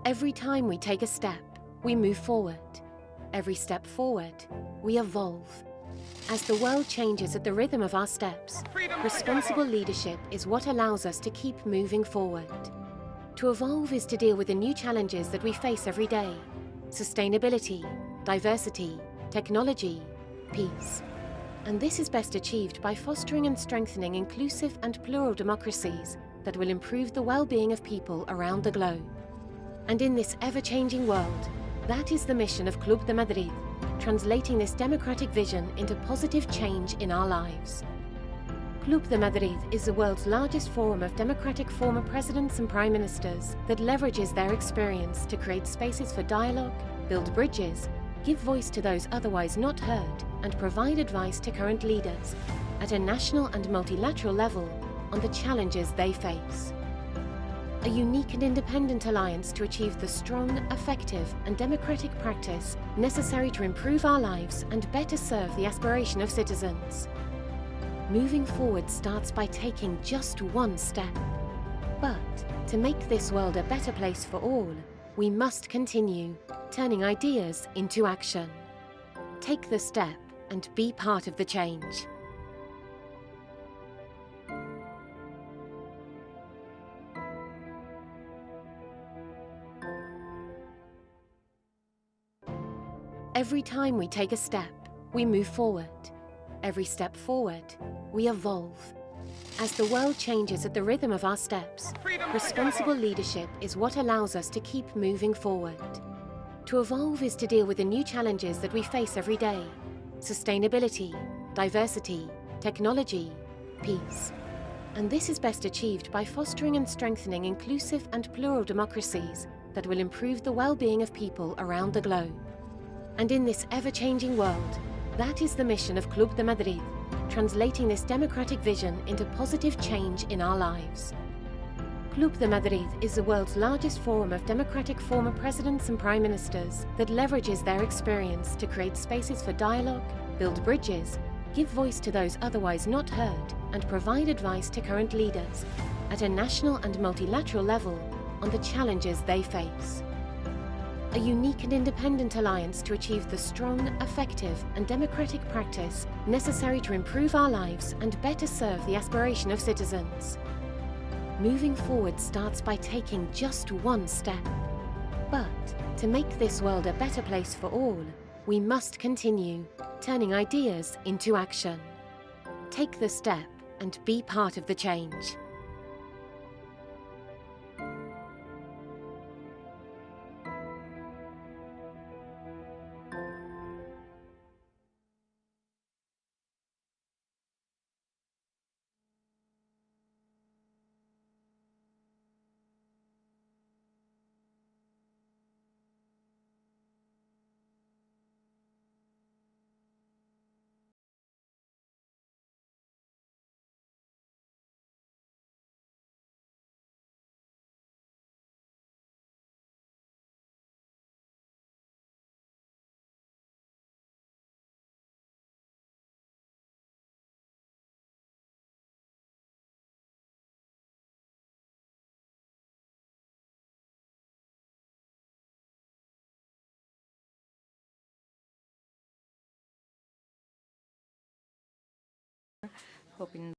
Every time we take a step, we move forward. Every step forward, we evolve. As the world changes at the rhythm of our steps, responsible leadership is what allows us to keep moving forward. To evolve is to deal with the new challenges that we face every day: sustainability, diversity, technology, peace. And this is best achieved by fostering and strengthening inclusive and plural democracies that will improve the well-being of people around the globe. And in this ever-changing world, that is the mission of Club de Madrid, translating this democratic vision into positive change in our lives. Club de Madrid is the world's largest forum of democratic former presidents and prime ministers that leverages their experience to create spaces for dialogue, build bridges, give voice to those otherwise not heard, and provide advice to current leaders at a national and multilateral level on the challenges they face. A unique and independent alliance to achieve the strong, effective and democratic practice necessary to improve our lives and better serve the aspiration of citizens. Moving forward starts by taking just one step. But to make this world a better place for all, we must continue turning ideas into action. Take the step and be part of the change. Every time we take a step, we move forward. Every step forward, we evolve. As the world changes at the rhythm of our steps, responsible leadership is what allows us to keep moving forward. To evolve is to deal with the new challenges that we face every day: sustainability, diversity, technology, peace. And this is best achieved by fostering and strengthening inclusive and plural democracies that will improve the well-being of people around the globe. And in this ever-changing world, that is the mission of Club de Madrid, translating this democratic vision into positive change in our lives. Club de Madrid is the world's largest forum of democratic former presidents and prime ministers that leverages their experience to create spaces for dialogue, build bridges, give voice to those otherwise not heard, and provide advice to current leaders at a national and multilateral level on the challenges they face. A unique and independent alliance to achieve the strong, effective and democratic practice necessary to improve our lives and better serve the aspiration of citizens. Moving forward starts by taking just one step. But to make this world a better place for all, we must continue turning ideas into action. Take the step and be part of the change. Hoping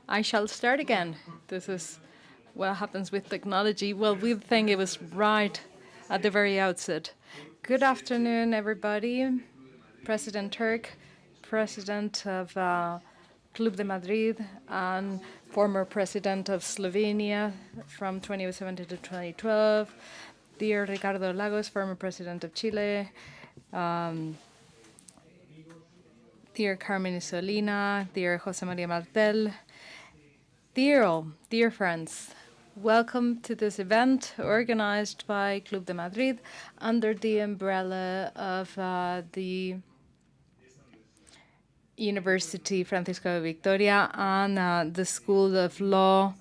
I shall start again. This is what happens with technology. Well, we think it was right at the very outset. Good afternoon, everybody. President Turk, President of Club de Madrid, and former President of Slovenia from 2017 to 2012. Dear Ricardo Lagos, former President of Chile. Dear Carmen Isolina, dear Jose Maria Martel, dear all, dear friends, welcome to this event organized by Club de Madrid under the umbrella of the University Francisco de Victoria and the School of Law,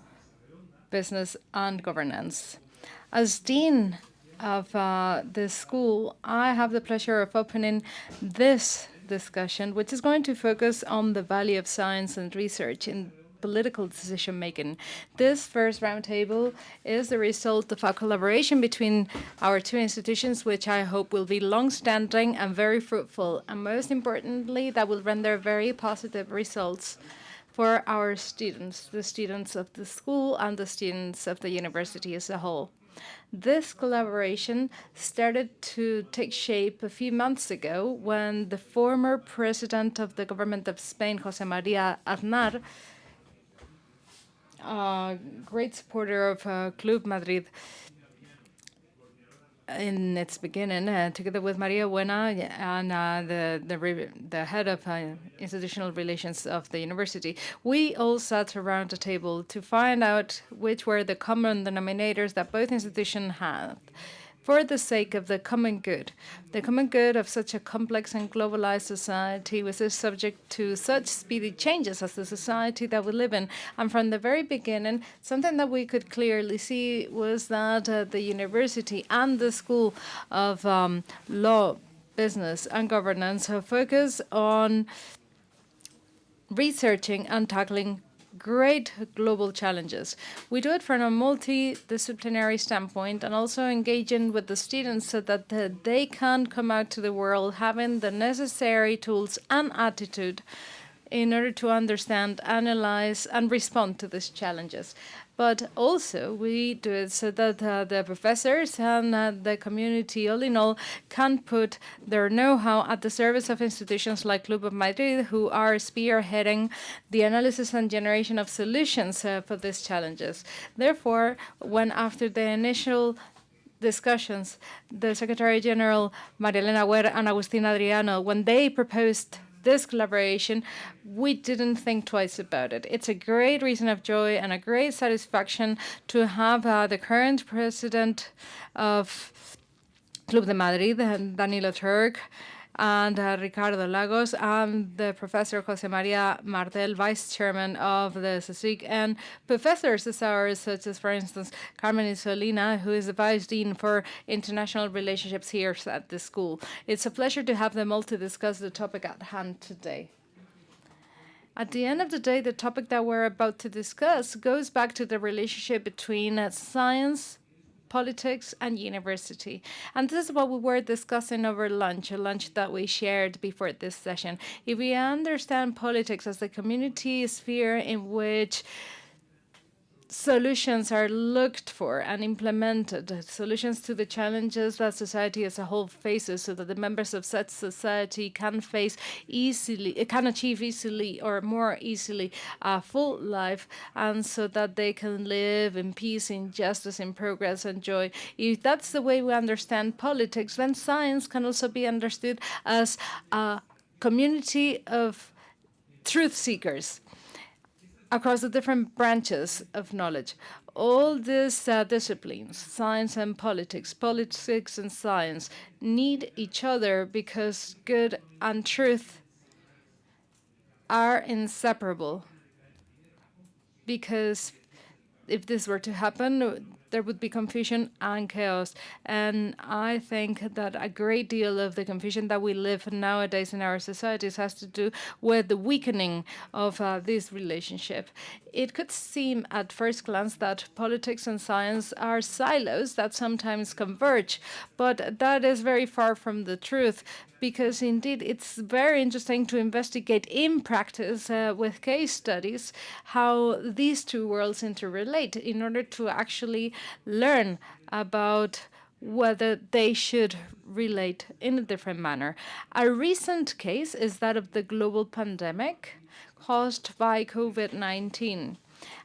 Business and Governance. As Dean of the school, I have the pleasure of opening this discussion, which is going to focus on the value of science and research in political decision-making. This first roundtable is the result of a collaboration between our two institutions, which I hope will be long-standing and very fruitful, and most importantly, that will render very positive results for our students, the students of the school and the students of the university as a whole. This collaboration started to take shape a few months ago when the former president of the government of Spain, Jose Maria Aznar, a great supporter of Club Madrid in its beginning, together with Maria Buena and the head of institutional relations of the university, we all sat around a table to find out which were the common denominators that both institutions had for the sake of the common good. The common good of such a complex and globalized society was subject to such speedy changes as the society that we live in. And from the very beginning, something that we could clearly see was that the university and the School of Law, Business and Governance focus on researching and tackling great global challenges. We do it from a multidisciplinary standpoint and also engaging with the students so that they can come out to the world having the necessary tools and attitude in order to understand, analyze, and respond to these challenges. But also, we do it so that the professors and the community, all in all, can put their know-how at the service of institutions like Club of Madrid, who are spearheading the analysis and generation of solutions for these challenges. Therefore, when after the initial discussions, the Secretary General, Maria Elena Guerra and Agustin Adriano, when they proposed this collaboration, we didn't think twice about it. It's a great reason of joy and a great satisfaction to have the current president of Club de Madrid, Danilo Turk, and Ricardo Lagos, and the Professor Jose Maria Martel, Vice Chairman of the CSIC, and professors as ours, such as, for instance, Carmen Isolina, who is the Vice Dean for International Relationships here at the school. It's a pleasure to have them all to discuss the topic at hand today. At the end of the day, the topic that we're about to discuss goes back to the relationship between science, politics, and university. And this is what we were discussing over lunch, a lunch that we shared before this session. If we understand politics as the community sphere in which solutions are looked for and implemented, solutions to the challenges that society as a whole faces, so that the members of such society can achieve easily or more easily a full life, and so that they can live in peace, in justice, in progress and joy. If that's the way we understand politics, then science can also be understood as a community of truth seekers across the different branches of knowledge. All these disciplines, science and politics and science, need each other because good and truth are inseparable. Because if this were to happen, there would be confusion and chaos. And I think that a great deal of the confusion that we live nowadays in our societies has to do with the weakening of this relationship. It could seem at first glance that politics and science are silos that sometimes converge, but that is very far from the truth, because indeed it's very interesting to investigate in practice with case studies how these two worlds interrelate in order to actually learn about whether they should relate in a different manner. A recent case is that of the global pandemic caused by COVID-19.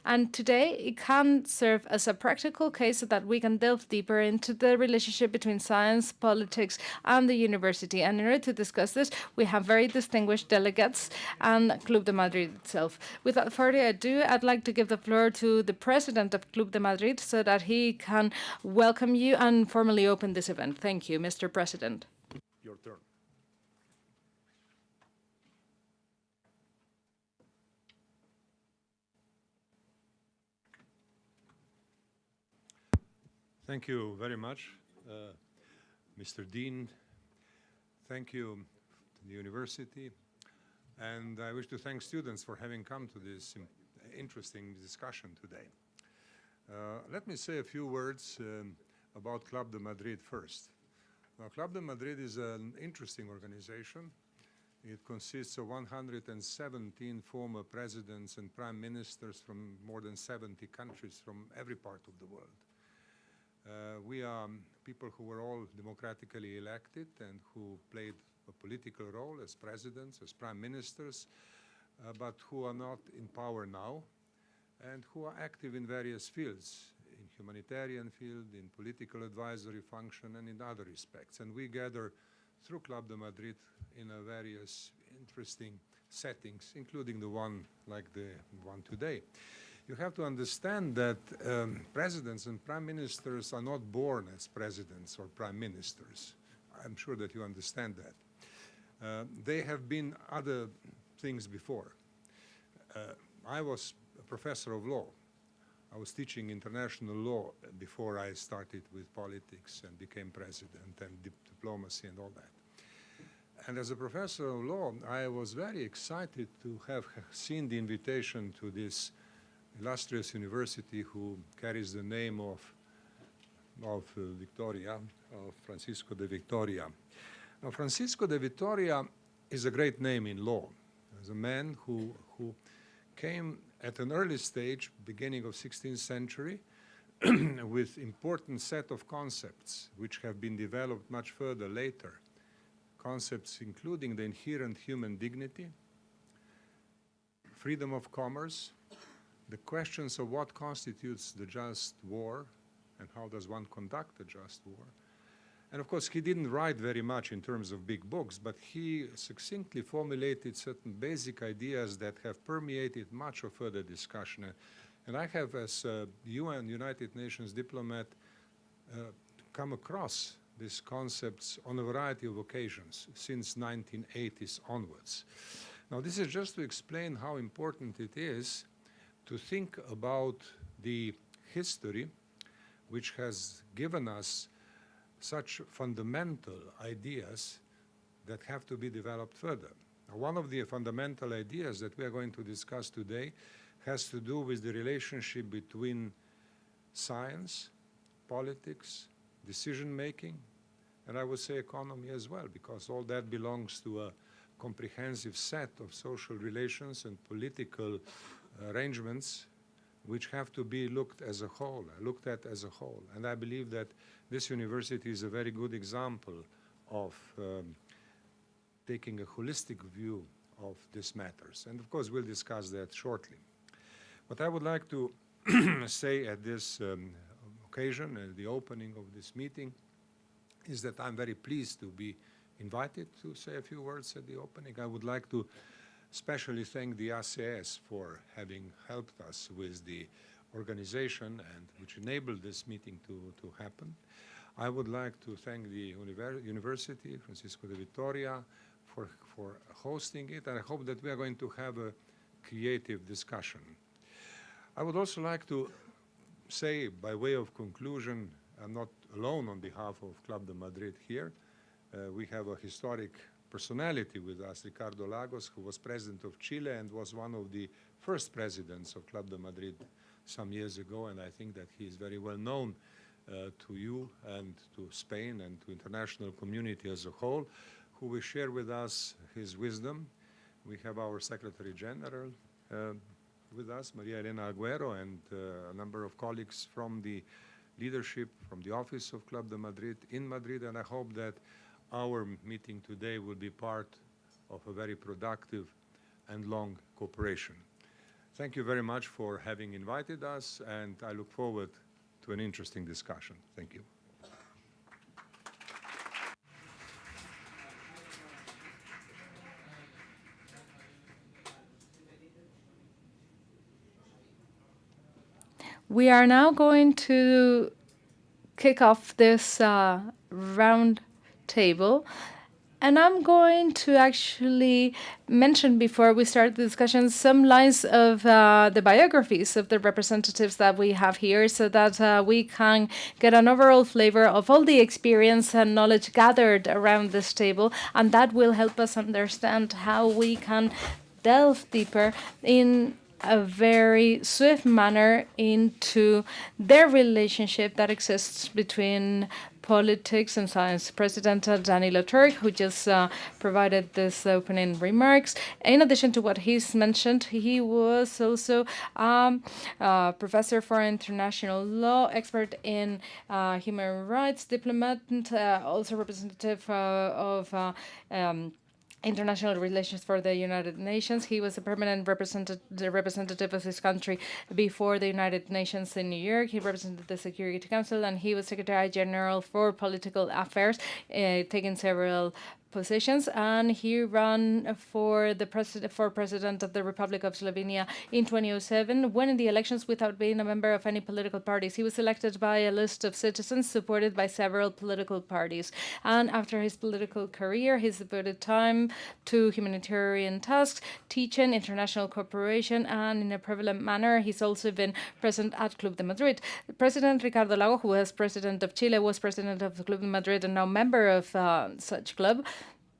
And today, it can serve as a practical case so that we can delve deeper into the relationship between science, politics, and the university. And in order to discuss this, we have very distinguished delegates and Club de Madrid itself. Without further ado, I'd like to give the floor to the president of Club de Madrid so that he can welcome you and formally open this event. Thank you, Mr. President. Your turn. Thank you very much, Mr. Dean. Thank you to the university. And I wish to thank students for having come to this interesting discussion today. Let me say a few words about Club de Madrid first. Now, Club de Madrid is an interesting organization. It consists of 117 former presidents and prime ministers from more than 70 countries from every part of the world. We are people who were all democratically elected and who played a political role as presidents, as prime ministers, but who are not in power now and who are active in various fields, in humanitarian field, in political advisory function, and in other respects. And we gather through Club de Madrid in various interesting settings, including the one like the one today. You have to understand that presidents and prime ministers are not born as presidents or prime ministers. I'm sure that you understand that. They have been other things before. I was a professor of law. I was teaching international law before I started with politics and became president and diplomacy and all that. And as a professor of law, I was very excited to have seen the invitation to this illustrious university who carries the name of Victoria, of Francisco de Victoria. Now, Francisco de Victoria is a great name in law. As a man who came at an early stage, beginning of 16th century, with important set of concepts which have been developed much further later. Concepts including the inherent human dignity, freedom of commerce, the questions of what constitutes the just war and how does one conduct a just war. And of course, he didn't write very much in terms of big books, but he succinctly formulated certain basic ideas that have permeated much of further discussion. And I have, as a UN, United Nations diplomat, come across these concepts on a variety of occasions since 1980s onwards. Now, this is just to explain how important it is to think about the history which has given us such fundamental ideas that have to be developed further. Now, one of the fundamental ideas that we are going to discuss today has to do with the relationship between science, politics, decision-making, and I would say economy as well, because all that belongs to a comprehensive set of social relations and political arrangements which have to be looked at as a whole. And I believe that this university is a very good example of taking a holistic view of these matters. And of course, we'll discuss that shortly. What I would like to say at this occasion, at the opening of this meeting, is that I'm very pleased to be invited to say a few words at the opening. I would like to especially thank the ACS for having helped us with the organization and which enabled this meeting to happen. I would like to thank the University, Francisco de Victoria, for hosting it, and I hope that we are going to have a creative discussion. I would also like to say, by way of conclusion, I'm not alone on behalf of Club de Madrid here. We have a historic personality with us, Ricardo Lagos, who was president of Chile and was one of the first presidents of Club de Madrid some years ago, and I think that he is very well known to you and to Spain and to international community as a whole, who will share with us his wisdom. We have our Secretary General with us, Maria Elena Agüero, and a number of colleagues from the leadership, from the office of Club de Madrid in Madrid, and I hope that our meeting today will be part of a very productive and long cooperation. Thank you very much for having invited us, and I look forward to an interesting discussion. Thank you. We are now going to kick off this round table. And I'm going to actually mention before we start the discussion some lines of the biographies of the representatives that we have here so that we can get an overall flavor of all the experience and knowledge gathered around this table. And that will help us understand how we can delve deeper in a very swift manner into their relationship that exists between politics and science. President Danilo Turk, who just provided this opening remarks. In addition to what he's mentioned, he was also professor for international law, expert in human rights, diplomat, also representative of international relations for the United Nations. He was a permanent representative of his country before the United Nations in New York. He represented the Security Council, and he was Secretary General for Political Affairs, taking several positions, and he ran for president of the Republic of Slovenia in 2007, winning the elections without being a member of any political parties. He was elected by a list of citizens supported by several political parties. And after his political career, he's devoted time to humanitarian tasks, teaching, international cooperation, and in a prevalent manner, he's also been present at Club de Madrid. President Ricardo Lago, who was president of Chile, was president of Club de Madrid and now member of such club,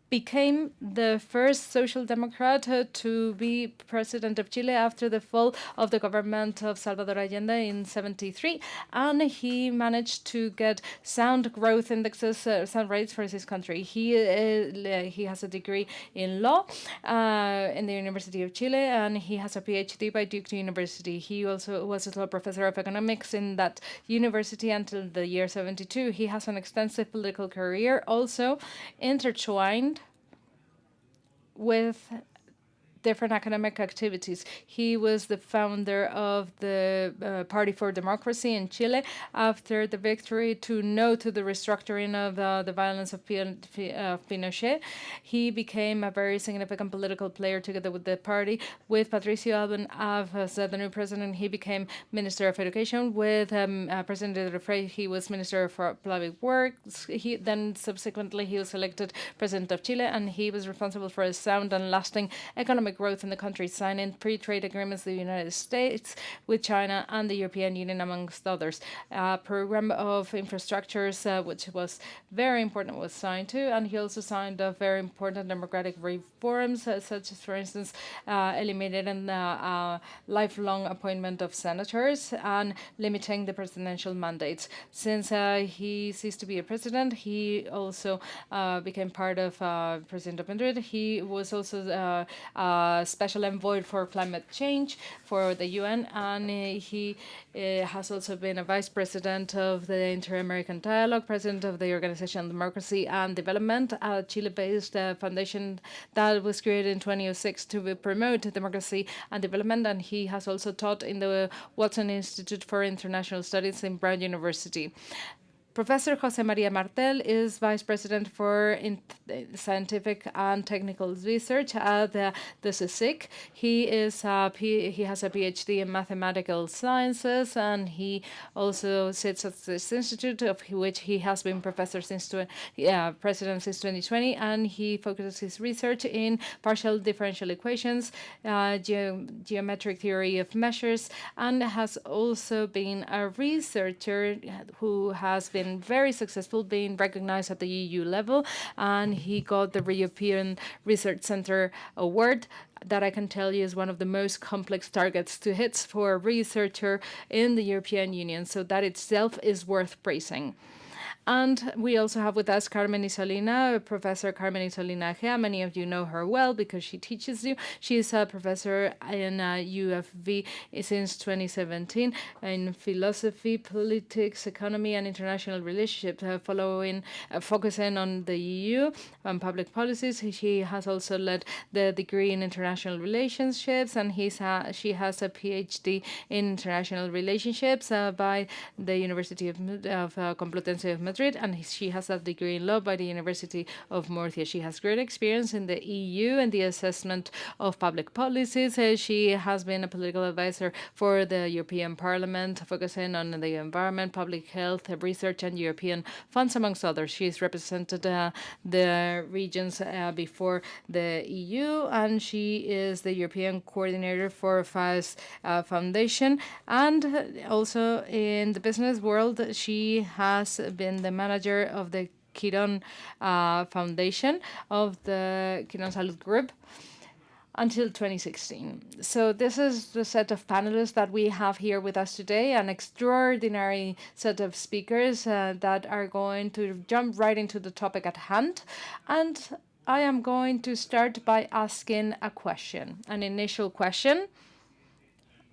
became the first social democrat to be president of Chile after the fall of the government of Salvador Allende in 1973, and he managed to get sound growth indexes, sound rates for his country. He has a degree in law in the University of Chile, and he has a PhD by Duke University. He also was a professor of economics in that university until the year 1972. He has an extensive political career, also intertwined with different academic activities. He was the founder of the Party for Democracy in Chile after the victory to the restructuring of the violence of Pinochet. He became a very significant political player together with the party. With Patricio Alban as the new president, he became Minister of Education. With President Refrey, he was Minister for Public Works. Subsequently, he was elected President of Chile, and he was responsible for a sound and lasting economic growth in the country, signing free-trade agreements with the United States, with China, and the European Union, amongst others. A program of infrastructures, which was very important, was signed too, and he also signed very important democratic reforms, such as, for instance, eliminating the lifelong appointment of senators and limiting the presidential mandates. Since he ceased to be a president, he also became part of President of Madrid. He was also special envoy for climate change for the UN, and he has also been a vice president of the Inter-American Dialogue, president of the Organization on Democracy and Development, a Chile-based foundation that was created in 2006 to promote democracy and development, and he has also taught in the Watson Institute for International Studies in Brown University. Professor José María Martel is Vice President for Scientific and Technical Research at the CSIC. He has a PhD in Mathematical Sciences, and he also sits at this institute, of which he has been president since 2020, and he focuses his research in partial differential equations, geometric theory of measures, and has also been a researcher who has been very successful, being recognized at the EU level, and he got the European Research Center Award. That I can tell you is one of the most complex targets to hit for a researcher in the European Union, so that itself is worth praising. And we also have with us Carmen Isolina, Professor Carmen Isolina Gea. Many of you know her well because she teaches you. She is a professor in UFV since 2017 in philosophy, politics, economy, and international relationships, focusing on the EU and public policies. She has also led the degree in international relationships, and she has a PhD in international relationships by the University of Complutense of Madrid, and she has a degree in law by the University of Murcia. She has great experience in the EU and the assessment of public policies. She has been a political advisor for the European Parliament, focusing on the environment, public health, research, and European funds, amongst others. She's represented the regions before the EU, and she is the European coordinator for FAS Foundation. And also in the business world, she has been the manager of the Quirón Foundation of the Quirón Salud Group until 2016. So this is the set of panelists that we have here with us today, an extraordinary set of speakers that are going to jump right into the topic at hand. And I am going to start by asking a question, an initial question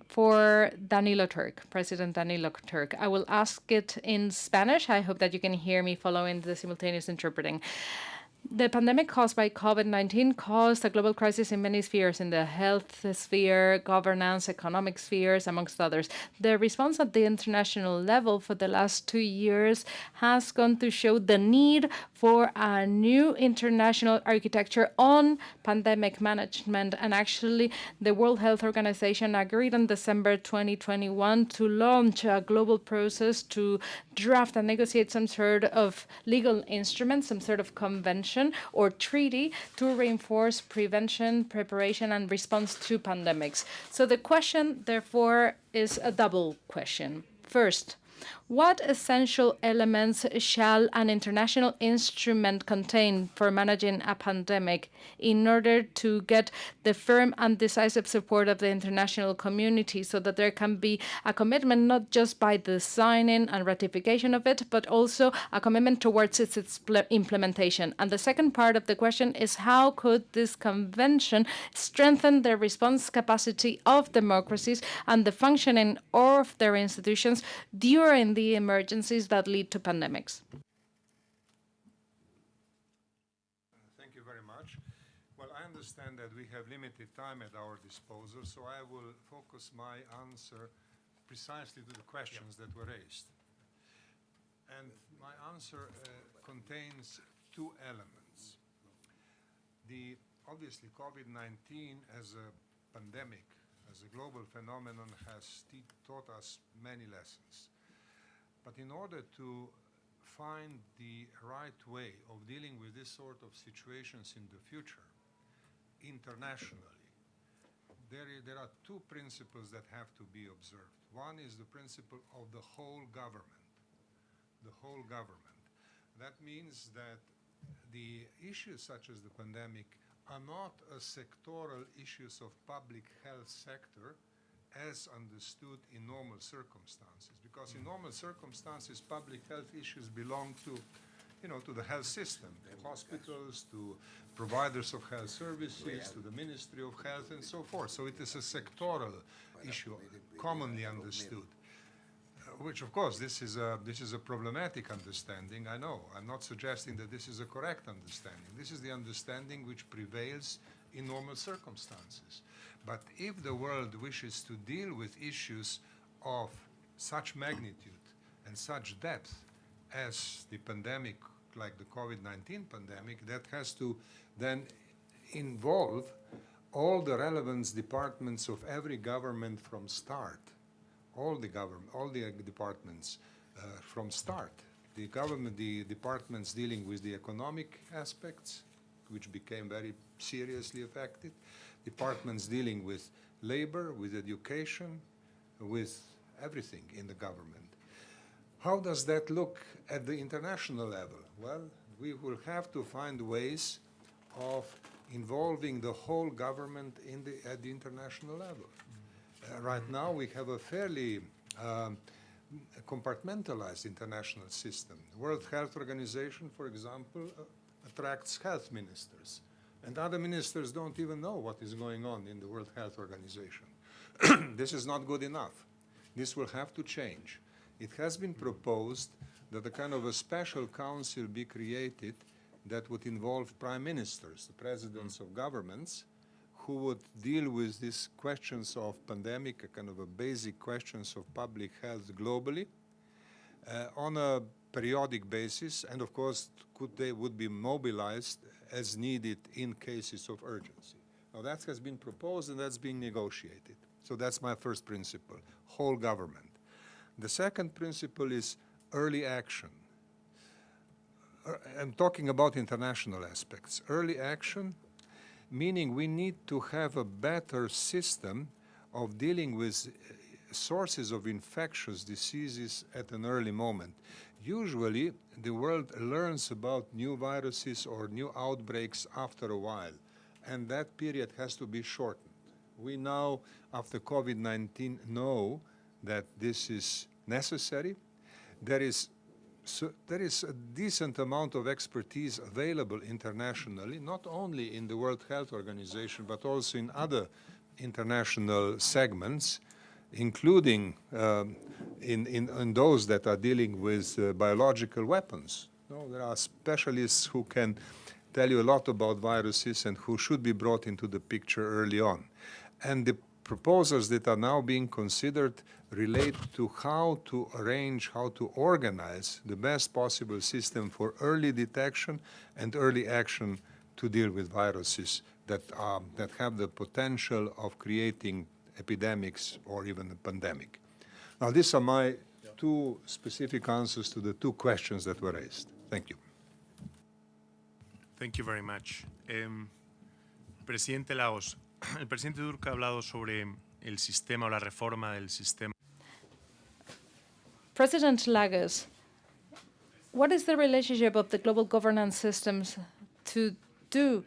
for Danilo Turk, President Danilo Turk. I will ask it in Spanish. I hope that you can hear me following the simultaneous interpreting. The pandemic caused by COVID-19 caused a global crisis in many spheres, in the health sphere, governance, economic spheres, amongst others. The response at the international level for the last 2 years has gone to show the need for a new international architecture on pandemic management. And actually, the World Health Organization agreed in December 2021 to launch a global process to draft and negotiate some sort of legal instrument, some sort of convention or treaty to reinforce prevention, preparation, and response to pandemics. So the question, therefore, is a double question. First, what essential elements shall an international instrument contain for managing a pandemic in order to get the firm and decisive support of the international community so that there can be a commitment not just by the signing and ratification of it, but also a commitment towards its implementation? And the second part of the question is how could this convention strengthen the response capacity of democracies and the functioning of their institutions during the emergencies that lead to pandemics? Thank you very much. Well, I understand that we have limited time at our disposal, so I will focus my answer precisely to the questions that were raised. And my answer contains two elements. Obviously, COVID-19 as a pandemic, as a global phenomenon, has taught us many lessons. But in order to find the right way of dealing with this sort of situations in the future, internationally, there are two principles that have to be observed. One is the principle of the whole government. The whole government. That means that the issues such as the pandemic are not a sectoral issues of public health sector as understood in normal circumstances. Because in normal circumstances, public health issues belong to, to the health system, to hospitals, to providers of health services, to the Ministry of Health, and so forth. So it is a sectoral issue, commonly understood. Which, of course, this is a problematic understanding. I know. I'm not suggesting that this is a correct understanding. This is the understanding which prevails in normal circumstances. But if the world wishes to deal with issues of such magnitude and such depth as the pandemic, like the COVID-19 pandemic, that has to then involve all the relevant departments of every government from start. All the departments from start. The departments dealing with the economic aspects, which became very seriously affected, departments dealing with labor, with education, with everything in the government. How does that look at the international level? Well, we will have to find ways of involving the whole government at the international level. Right now, we have a fairly compartmentalized international system. The World Health Organization, for example, attracts health ministers, and other ministers don't even know what is going on in the World Health Organization. This is not good enough. This will have to change. It has been proposed that a kind of a special council be created that would involve prime ministers, the presidents of governments, who would deal with these questions of pandemic, a kind of a basic questions of public health globally, on a periodic basis, and of course they would be mobilized as needed in cases of urgency. Now that has been proposed and that's being negotiated. So that's my first principle, whole government. The second principle is early action. I'm talking about international aspects. Early action, meaning we need to have a better system of dealing with sources of infectious diseases at an early moment. Usually, the world learns about new viruses or new outbreaks after a while, and that period has to be shortened. We now, after COVID-19, know that this is necessary. There is a decent amount of expertise available internationally, not only in the World Health Organization, but also in other international segments, including in those that are dealing with biological weapons. No, there are specialists who can tell you a lot about viruses and who should be brought into the picture early on. And the proposals that are now being considered relate to how to arrange, how to organize the best possible system for early detection and early action to deal with viruses that have the potential of creating epidemics or even a pandemic. Now, these are my two specific answers to the two questions that were raised. Thank you. Thank you very much. Presidente Laos, el presidente Turco ha hablado sobre el sistema o la reforma del sistema. President Lagos, what is the relationship of the global governance systems to do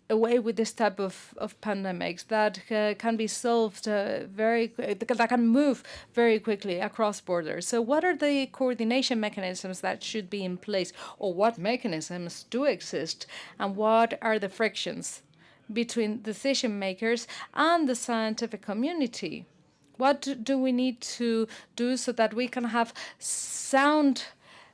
away with this type of pandemics that can be solved that can move very quickly across borders? So what are the coordination mechanisms that should be in place, or what mechanisms do exist, and what are the frictions between decision makers and the scientific community? What do we need to do so that we can have sound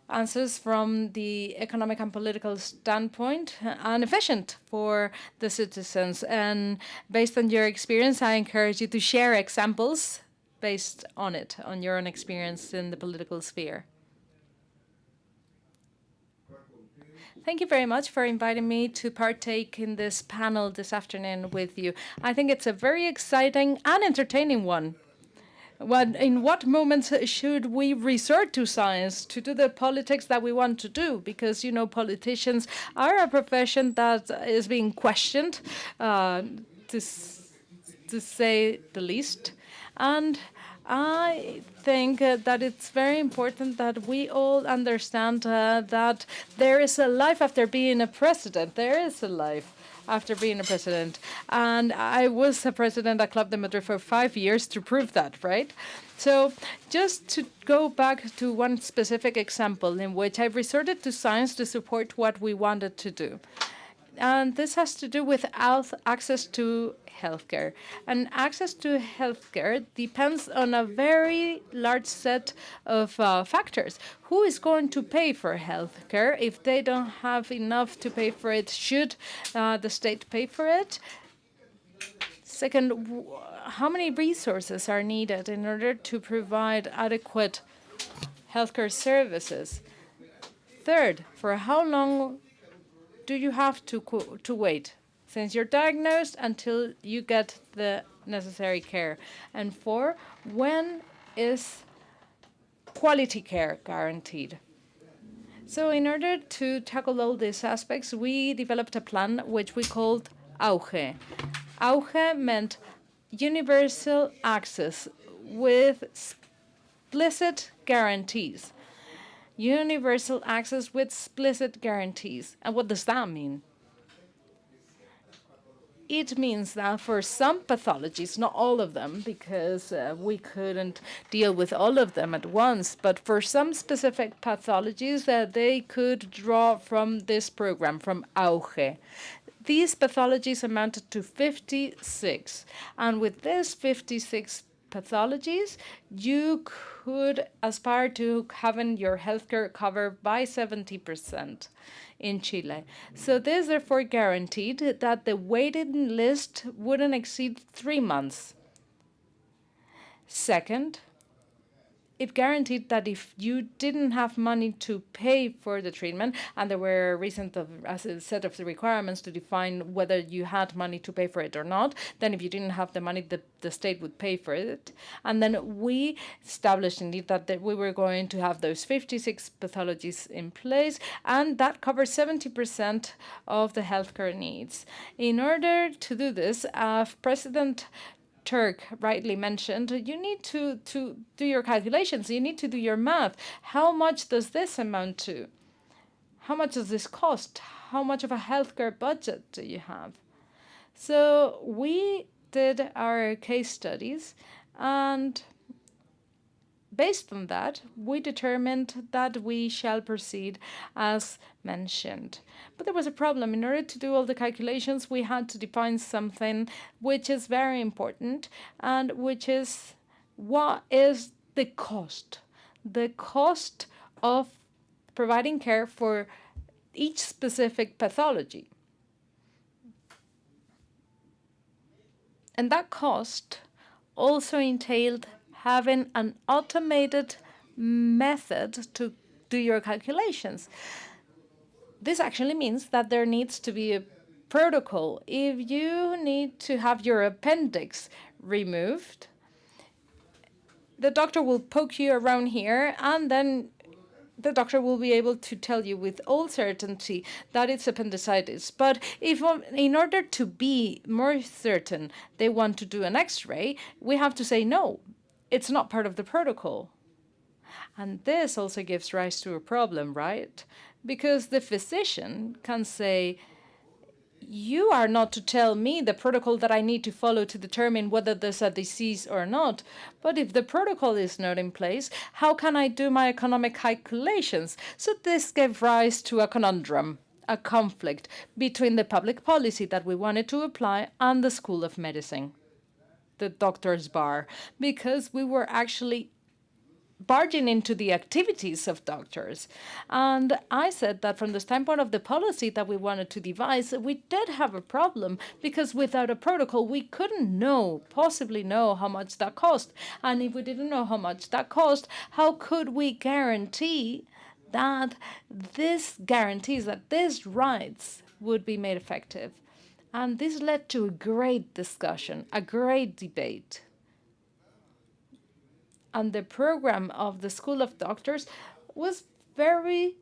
answers from the economic and political standpoint and efficient for the citizens? And based on your experience, I encourage you to share examples based on it, on your own experience in the political sphere. Thank you very much for inviting me to partake in this panel this afternoon with you. I think it's a very exciting and entertaining one. In what moments should we resort to science to do the politics that we want to do? Because, you know, politicians are a profession that is being questioned, to say the least. And I think that it's very important that we all understand that there is a life after being a president. There is a life after being a president. And I was a president at Club de Madrid for 5 years to prove that, right? So just to go back to one specific example in which I resorted to science to support what we wanted to do. And this has to do with access to healthcare. And access to healthcare depends on a very large set of factors. Who is going to pay for healthcare? If they don't have enough to pay for it, should the state pay for it? Second, how many resources are needed in order to provide adequate healthcare services? Third, for how long do you have to wait since you're diagnosed until you get the necessary care? And four, when is quality care guaranteed? So in order to tackle all these aspects, we developed a plan which we called AUGE. AUGE meant universal access with explicit guarantees. Universal access with explicit guarantees. And what does that mean? it means that for some pathologies, not all of them, because we couldn't deal with all of them at once, but for some specific pathologies that they could draw from this program, from AUGE. These pathologies amounted to 56. And with these 56 pathologies, you could aspire to having your healthcare covered by 70% in Chile. So this therefore guaranteed that the waiting list wouldn't exceed 3 months. Second, it guaranteed that if you didn't have money to pay for the treatment, and there were recent, as a set of the requirements to define whether you had money to pay for it or not, then if you didn't have the money, the state would pay for it. And then we established indeed that we were going to have those 56 pathologies in place, and that covers 70% of the healthcare needs. In order to do this, President Turk rightly mentioned, you need to do your calculations, you need to do your math. How much does this amount to? How much does this cost? How much of a healthcare budget do you have? So we did our case studies, and based on that, we determined that we shall proceed as mentioned. But there was a problem. In order to do all the calculations, we had to define something which is very important, and which is what is the cost? The cost of providing care for each specific pathology. And that cost also entailed having an automated method to do your calculations. This actually means that there needs to be a protocol. If you need to have your appendix removed, the doctor will poke you around here, and then the doctor will be able to tell you with all certainty that it's appendicitis. But if, in order to be more certain, they want to do an X-ray, we have to say no. It's not part of the protocol. And this also gives rise to a problem, right? Because the physician can say, you are not to tell me the protocol that I need to follow to determine whether there's a disease or not. But if the protocol is not in place, how can I do my economic calculations? So this gave rise to a conundrum, a conflict between the public policy that we wanted to apply and the School of Medicine, the doctor's bar, because we were actually barging into the activities of doctors. And I said that from the standpoint of the policy that we wanted to devise, we did have a problem, because without a protocol, we couldn't possibly know how much that cost. And if we didn't know how much that cost, how could we guarantee that these rights would be made effective? And this led to a great discussion, a great debate. And the program of the School of Doctors was very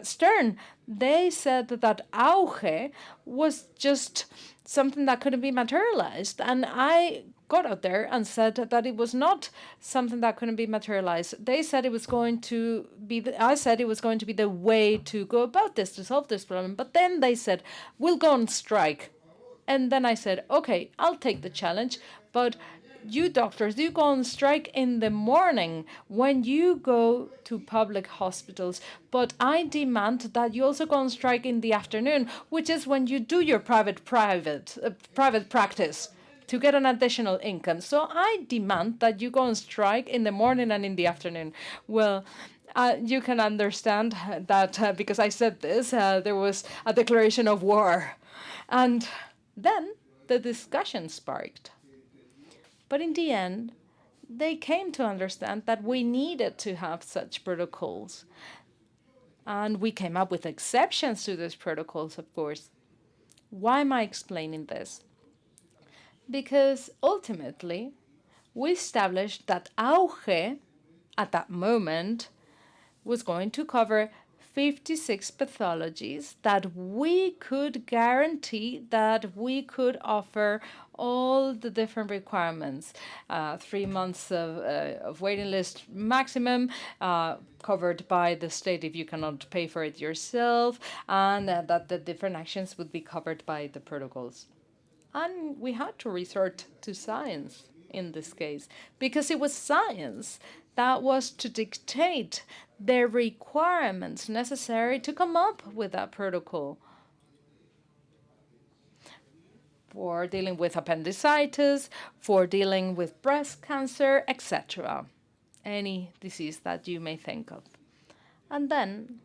stern. They said that auge was just something that couldn't be materialized. And I got out there and said that it was not something that couldn't be materialized. They said it was going to be, I said it was going to be the way to go about this, to solve this problem. But then they said, we'll go on strike. And then I said, okay, I'll take the challenge, but you doctors, you go on strike in the morning when you go to public hospitals. But I demand that you also go on strike in the afternoon, which is when you do your private practice to get an additional income. So I demand that you go on strike in the morning and in the afternoon. Well, you can understand that because I said this, there was a declaration of war. And then the discussion sparked. But in the end, they came to understand that we needed to have such protocols. And we came up with exceptions to those protocols, of course. Why am I explaining this? Because ultimately, we established that auge, at that moment, was going to cover 56 pathologies that we could guarantee that we could offer all the different requirements. 3 months of waiting list maximum, covered by the state if you cannot pay for it yourself, and that the different actions would be covered by the protocols. And we had to resort to science in this case, because it was science that was to dictate the requirements necessary to come up with that protocol for dealing with appendicitis, for dealing with breast cancer, etc. Any disease that you may think of. And then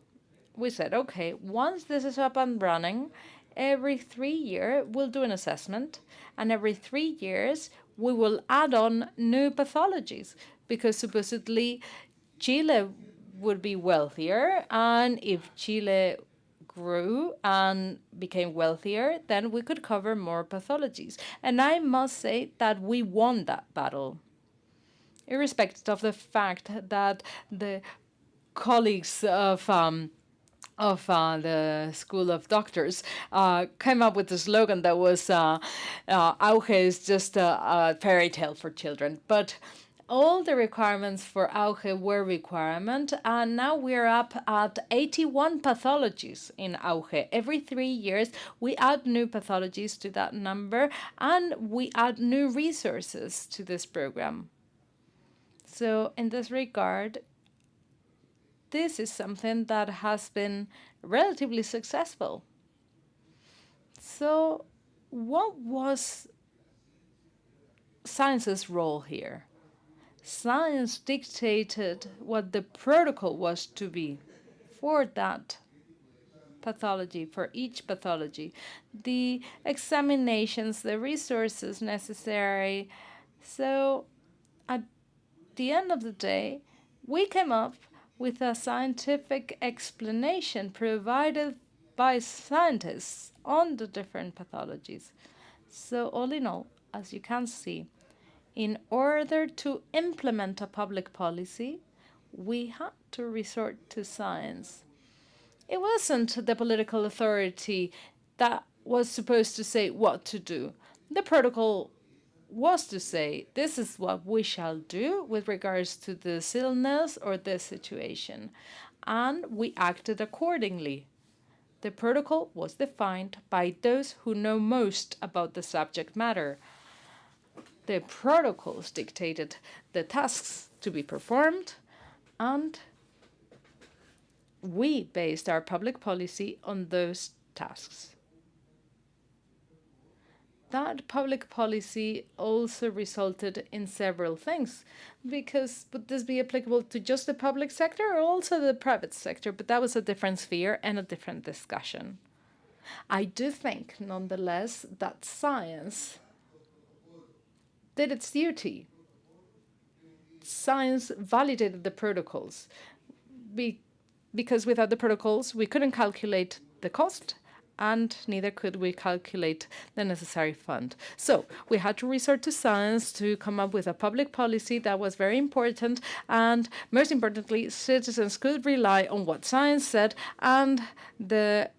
we said, okay, once this is up and running, every 3 years we'll do an assessment, and every 3 years we will add on new pathologies, because supposedly Chile would be wealthier, and if Chile grew and became wealthier, then we could cover more pathologies. And I must say that we won that battle, irrespective of the fact that the colleagues of the School of Doctors came up with a slogan that was Auge is just a fairy tale for children. But all the requirements for Auge were requirement, and now we're up at 81 pathologies in Auge. Every 3 years, we add new pathologies to that number, and we add new resources to this program. So in this regard, this is something that has been relatively successful. So what was science's role here? Science dictated what the protocol was to be for that pathology, for each pathology, the examinations, the resources necessary. So at the end of the day, we came up with a scientific explanation provided by scientists on the different pathologies. So all in all, as you can see, in order to implement a public policy, we had to resort to science. It wasn't the political authority that was supposed to say what to do. The protocol was to say, this is what we shall do with regards to this illness or this situation. And we acted accordingly. The protocol was defined by those who know most about the subject matter. The protocols dictated the tasks to be performed, and we based our public policy on those tasks. That public policy also resulted in several things, because would this be applicable to just the public sector or also the private sector? But that was a different sphere and a different discussion. I do think, nonetheless, that science did its duty. Science validated the protocols, because without the protocols, we couldn't calculate the cost, and neither could we calculate the necessary fund. So we had to resort to science to come up with a public policy that was very important, and most importantly, citizens could rely on what science said and the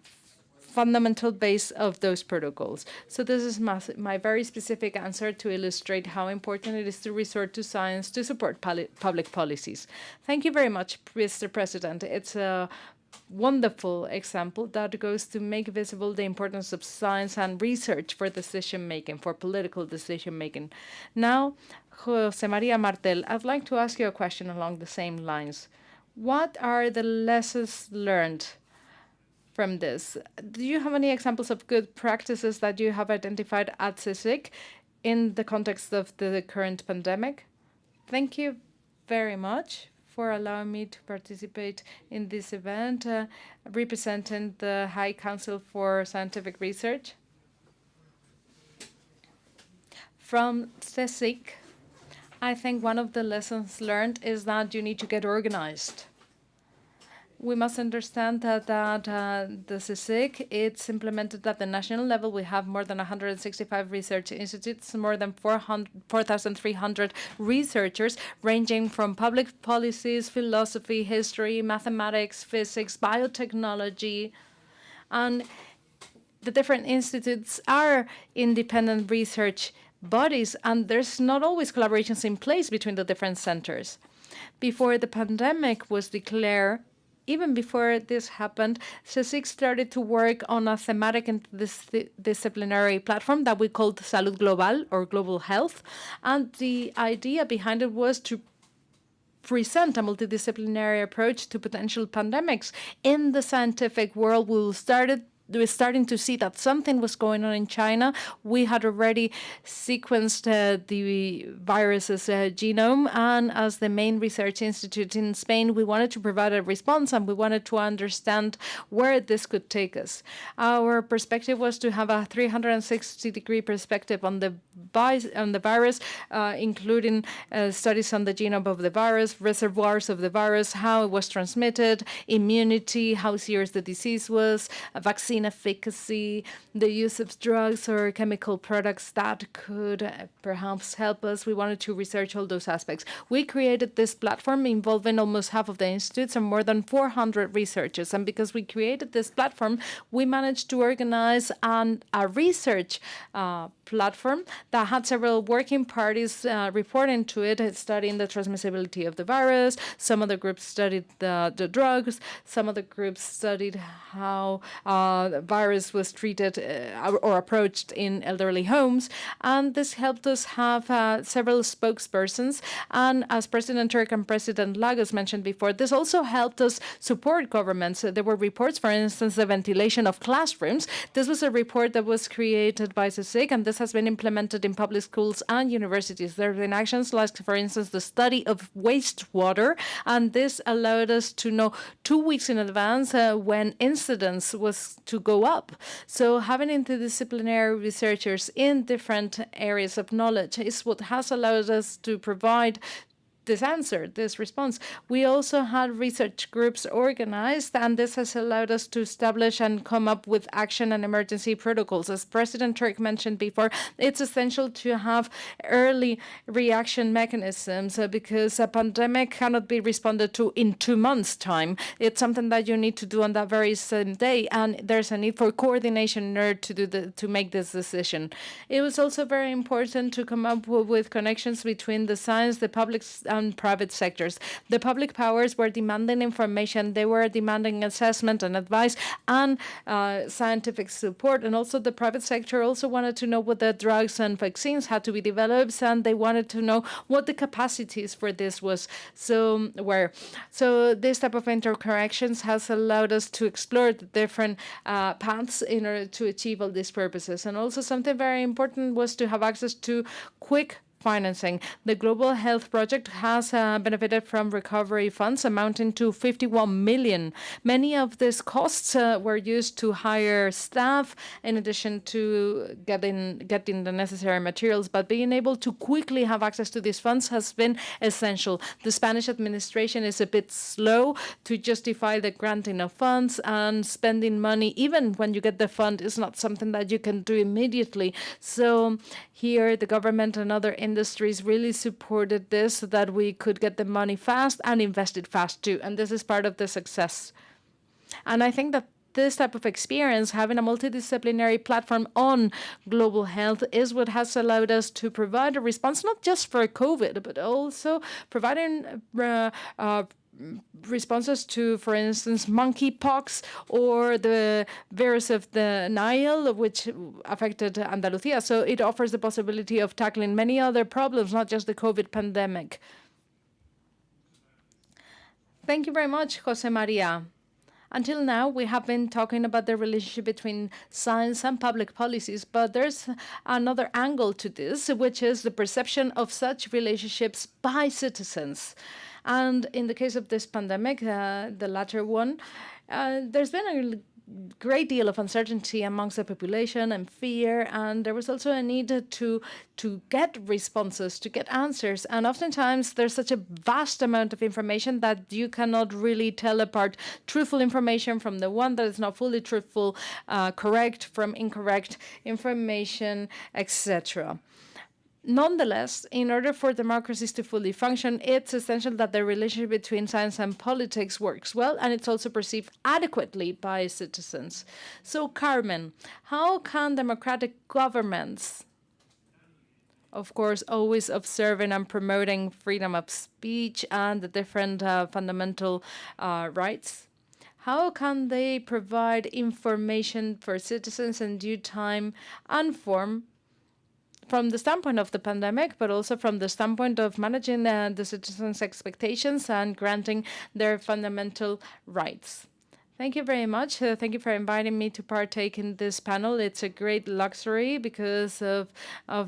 fundamental base of those protocols. So this is my very specific answer to illustrate how important it is to resort to science to support public policies. Thank you very much, Mr. President. It's a wonderful example that goes to make visible the importance of science and research for decision-making, for political decision-making. Now, Jose Maria Martel, I'd like to ask you a question along the same lines. What are the lessons learned from this? Do you have any examples of good practices that you have identified at CSIC in the context of the current pandemic? Thank you very much for allowing me to participate in this event, representing the High Council for Scientific Research. From CSIC, I think one of the lessons learned is that you need to get organized. We must understand that the CSIC, it's implemented at the national level. We have more than 165 research institutes, more than 4,300 researchers, ranging from public policies, philosophy, history, mathematics, physics, biotechnology. And the different institutes are independent research bodies, and there's not always collaborations in place between the different centers. Before the pandemic was declared, even before this happened, CSIC started to work on a thematic interdisciplinary platform that we called Salud Global, or Global Health. And the idea behind it was to present a multidisciplinary approach to potential pandemics. In the scientific world, we're starting to see that something was going on in China. We had already sequenced the virus's genome, and as the main research institute in Spain, we wanted to provide a response, and we wanted to understand where this could take us. Our perspective was to have a 360-degree perspective on the virus, including studies on the genome of the virus, reservoirs of the virus, how it was transmitted, immunity, how serious the disease was, vaccine efficacy, the use of drugs or chemical products that could perhaps help us. We wanted to research all those aspects. We created this platform involving almost half of the institutes and more than 400 researchers. And because we created this platform, we managed to organize a research platform that had several working parties reporting to it, studying the transmissibility of the virus. Some of the groups studied the drugs. Some of the groups studied how the virus was treated or approached in elderly homes. And this helped us have several spokespersons. And as President Turk and President Lagos mentioned before, this also helped us support governments. There were reports, for instance, the ventilation of classrooms. This was a report that was created by CSIC, and this has been implemented in public schools and universities. There have been actions like, for instance, the study of wastewater, and this allowed us to know 2 weeks in advance when incidence was to go up. So having interdisciplinary researchers in different areas of knowledge is what has allowed us to provide this answer, this response. We also had research groups organized, and this has allowed us to establish and come up with action and emergency protocols. As President Turk mentioned before, it's essential to have early reaction mechanisms because a pandemic cannot be responded to in 2 months' time. It's something that you need to do on that very same day, and there's a need for coordination in order to make this decision. It was also very important to come up with connections between the science, the public and private sectors. The public powers were demanding information, they were demanding assessment and advice and scientific support, and also the private sector also wanted to know what the drugs and vaccines had to be developed, and they wanted to know what the capacities for this were. So this type of interconnections has allowed us to explore the different paths in order to achieve all these purposes. And also something very important was to have access to quick financing. The Global Health Project has benefited from recovery funds amounting to 51 million. Many of these costs were used to hire staff in addition to getting the necessary materials, but being able to quickly have access to these funds has been essential. The Spanish administration is a bit slow to justify the granting of funds, and spending money, even when you get the fund, is not something that you can do immediately. So here, the government and other industries really supported this so that we could get the money fast and invest it fast too. And this is part of the success. And I think that this type of experience, having a multidisciplinary platform on global health, is what has allowed us to provide a response, not just for COVID, but also providing responses to, for instance, monkeypox or the virus of the Nile, which affected Andalusia. So it offers the possibility of tackling many other problems, not just the COVID pandemic. Thank you very much, Jose Maria. Until now, we have been talking about the relationship between science and public policies, but there's another angle to this, which is the perception of such relationships by citizens. And in the case of this pandemic, the latter one, there's been a great deal of uncertainty amongst the population and fear, and there was also a need to get responses, to get answers. And oftentimes there's such a vast amount of information that you cannot really tell apart truthful information from the one that is not fully truthful, correct from incorrect information, etc. Nonetheless, in order for democracies to fully function, it's essential that the relationship between science and politics works well, and it's also perceived adequately by citizens. So, Carmen, how can democratic governments of course, always observing and promoting freedom of speech and the different fundamental rights? How can they provide information for citizens in due time and form from the standpoint of the pandemic, but also from the standpoint of managing the citizens' expectations and granting their fundamental rights? Thank you very much. Thank you for inviting me to partake in this panel. It's a great luxury because of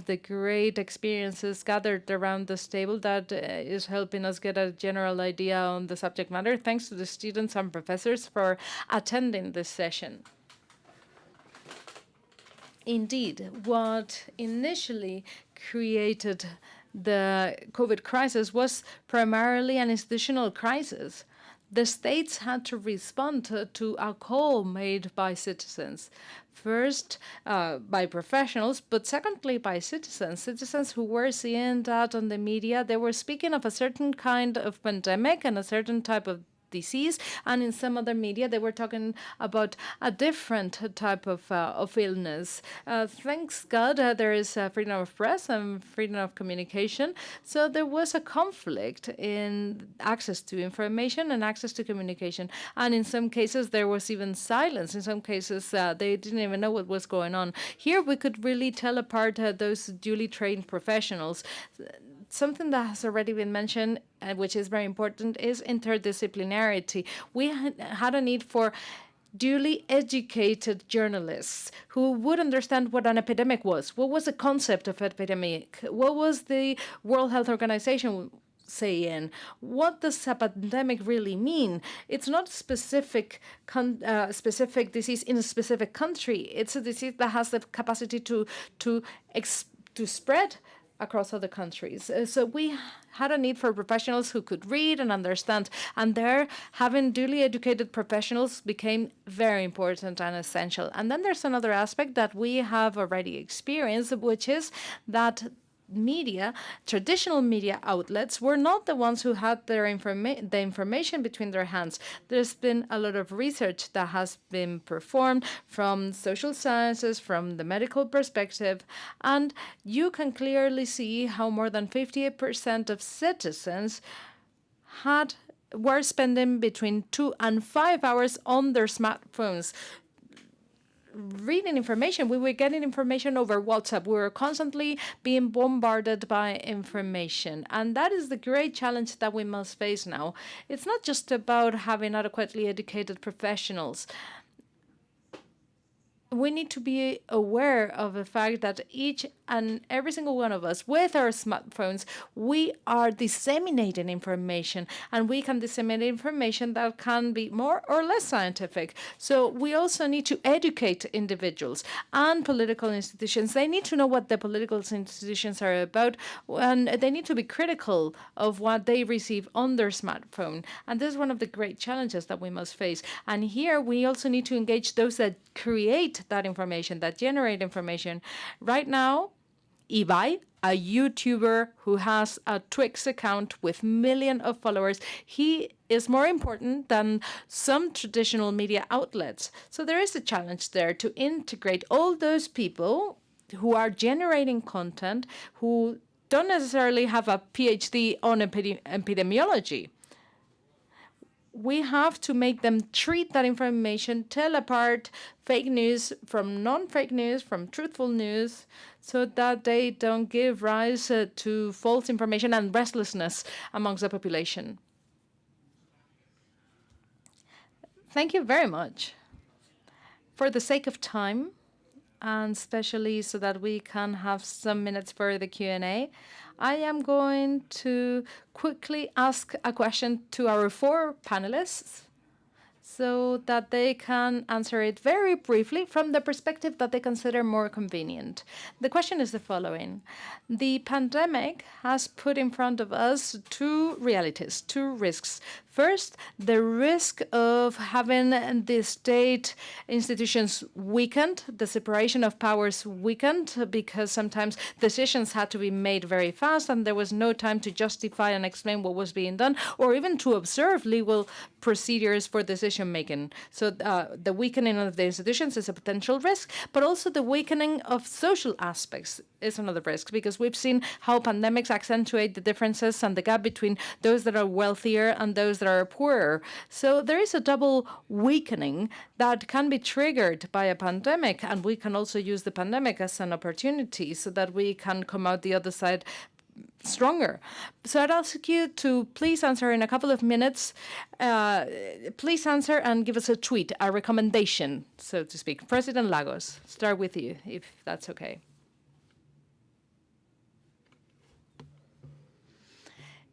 the great experiences gathered around this table that is helping us get a general idea on the subject matter. Thanks to the students and professors for attending this session. Indeed, what initially created the COVID crisis was primarily an institutional crisis. The states had to respond to a call made by citizens. First, by professionals, but secondly, by citizens. Citizens who were seeing that on the media, they were speaking of a certain kind of pandemic and a certain type of disease, and in some other media they were talking about a different type of illness. Thanks God there is freedom of press and freedom of communication, so there was a conflict in access to information and access to communication, and in some cases there was even silence. In some cases they didn't even know what was going on. Here we could really tell apart those duly trained professionals. Something that has already been mentioned, which is very important, is interdisciplinarity. We had a need for duly educated journalists who would understand what an epidemic was. What was the concept of epidemic? What was the World Health Organization saying? What does a pandemic really mean? It's not a specific disease in a specific country. It's a disease that has the capacity to spread across other countries. So we had a need for professionals who could read and understand, and there having duly educated professionals became very important and essential. And then there's another aspect that we have already experienced, which is that media, traditional media outlets, were not the ones who had the information between their hands. There's been a lot of research that has been performed from social sciences, from the medical perspective, and you can clearly see how more than 58% of citizens were spending between 2 and 5 hours on their smartphones reading information. We were getting information over WhatsApp. We were constantly being bombarded by information. And that is the great challenge that we must face now. It's not just about having adequately educated professionals. We need to be aware of the fact that each and every single one of us, with our smartphones, we are disseminating information, and we can disseminate information that can be more or less scientific. So we also need to educate individuals and political institutions. They need to know what the political institutions are about, and they need to be critical of what they receive on their smartphone. And this is one of the great challenges that we must face. And here we also need to engage those that create that information, that generate information. Right now, Ibai, a YouTuber who has a Twix account with millions of followers, he is more important than some traditional media outlets. So there is a challenge there to integrate all those people who are generating content, who don't necessarily have a PhD on epidemiology. We have to make them treat that information, tell apart fake news from non-fake news, from truthful news, so that they don't give rise to false information and restlessness amongst the population. Thank you very much. For the sake of time, and especially so that we can have some minutes for the Q&A, I am going to quickly ask a question to our 4 panelists so that they can answer it very briefly from the perspective that they consider more convenient. The question is the following. The pandemic has put in front of us 2 realities, 2 risks. First, the risk of having the state institutions weakened, the separation of powers weakened, because sometimes decisions had to be made very fast and there was no time to justify and explain what was being done, or even to observe legal procedures for decision making. So the weakening of the institutions is a potential risk, but also the weakening of social aspects is another risk, because we've seen how pandemics accentuate the differences and the gap between those that are wealthier and those that are poorer. So there is a double weakening that can be triggered by a pandemic, and we can also use the pandemic as an opportunity so that we can come out the other side stronger. So I'd ask you to please answer in a couple of minutes. Please answer and give us a tweet, a recommendation, so to speak. President Lagos, start with you, if that's okay.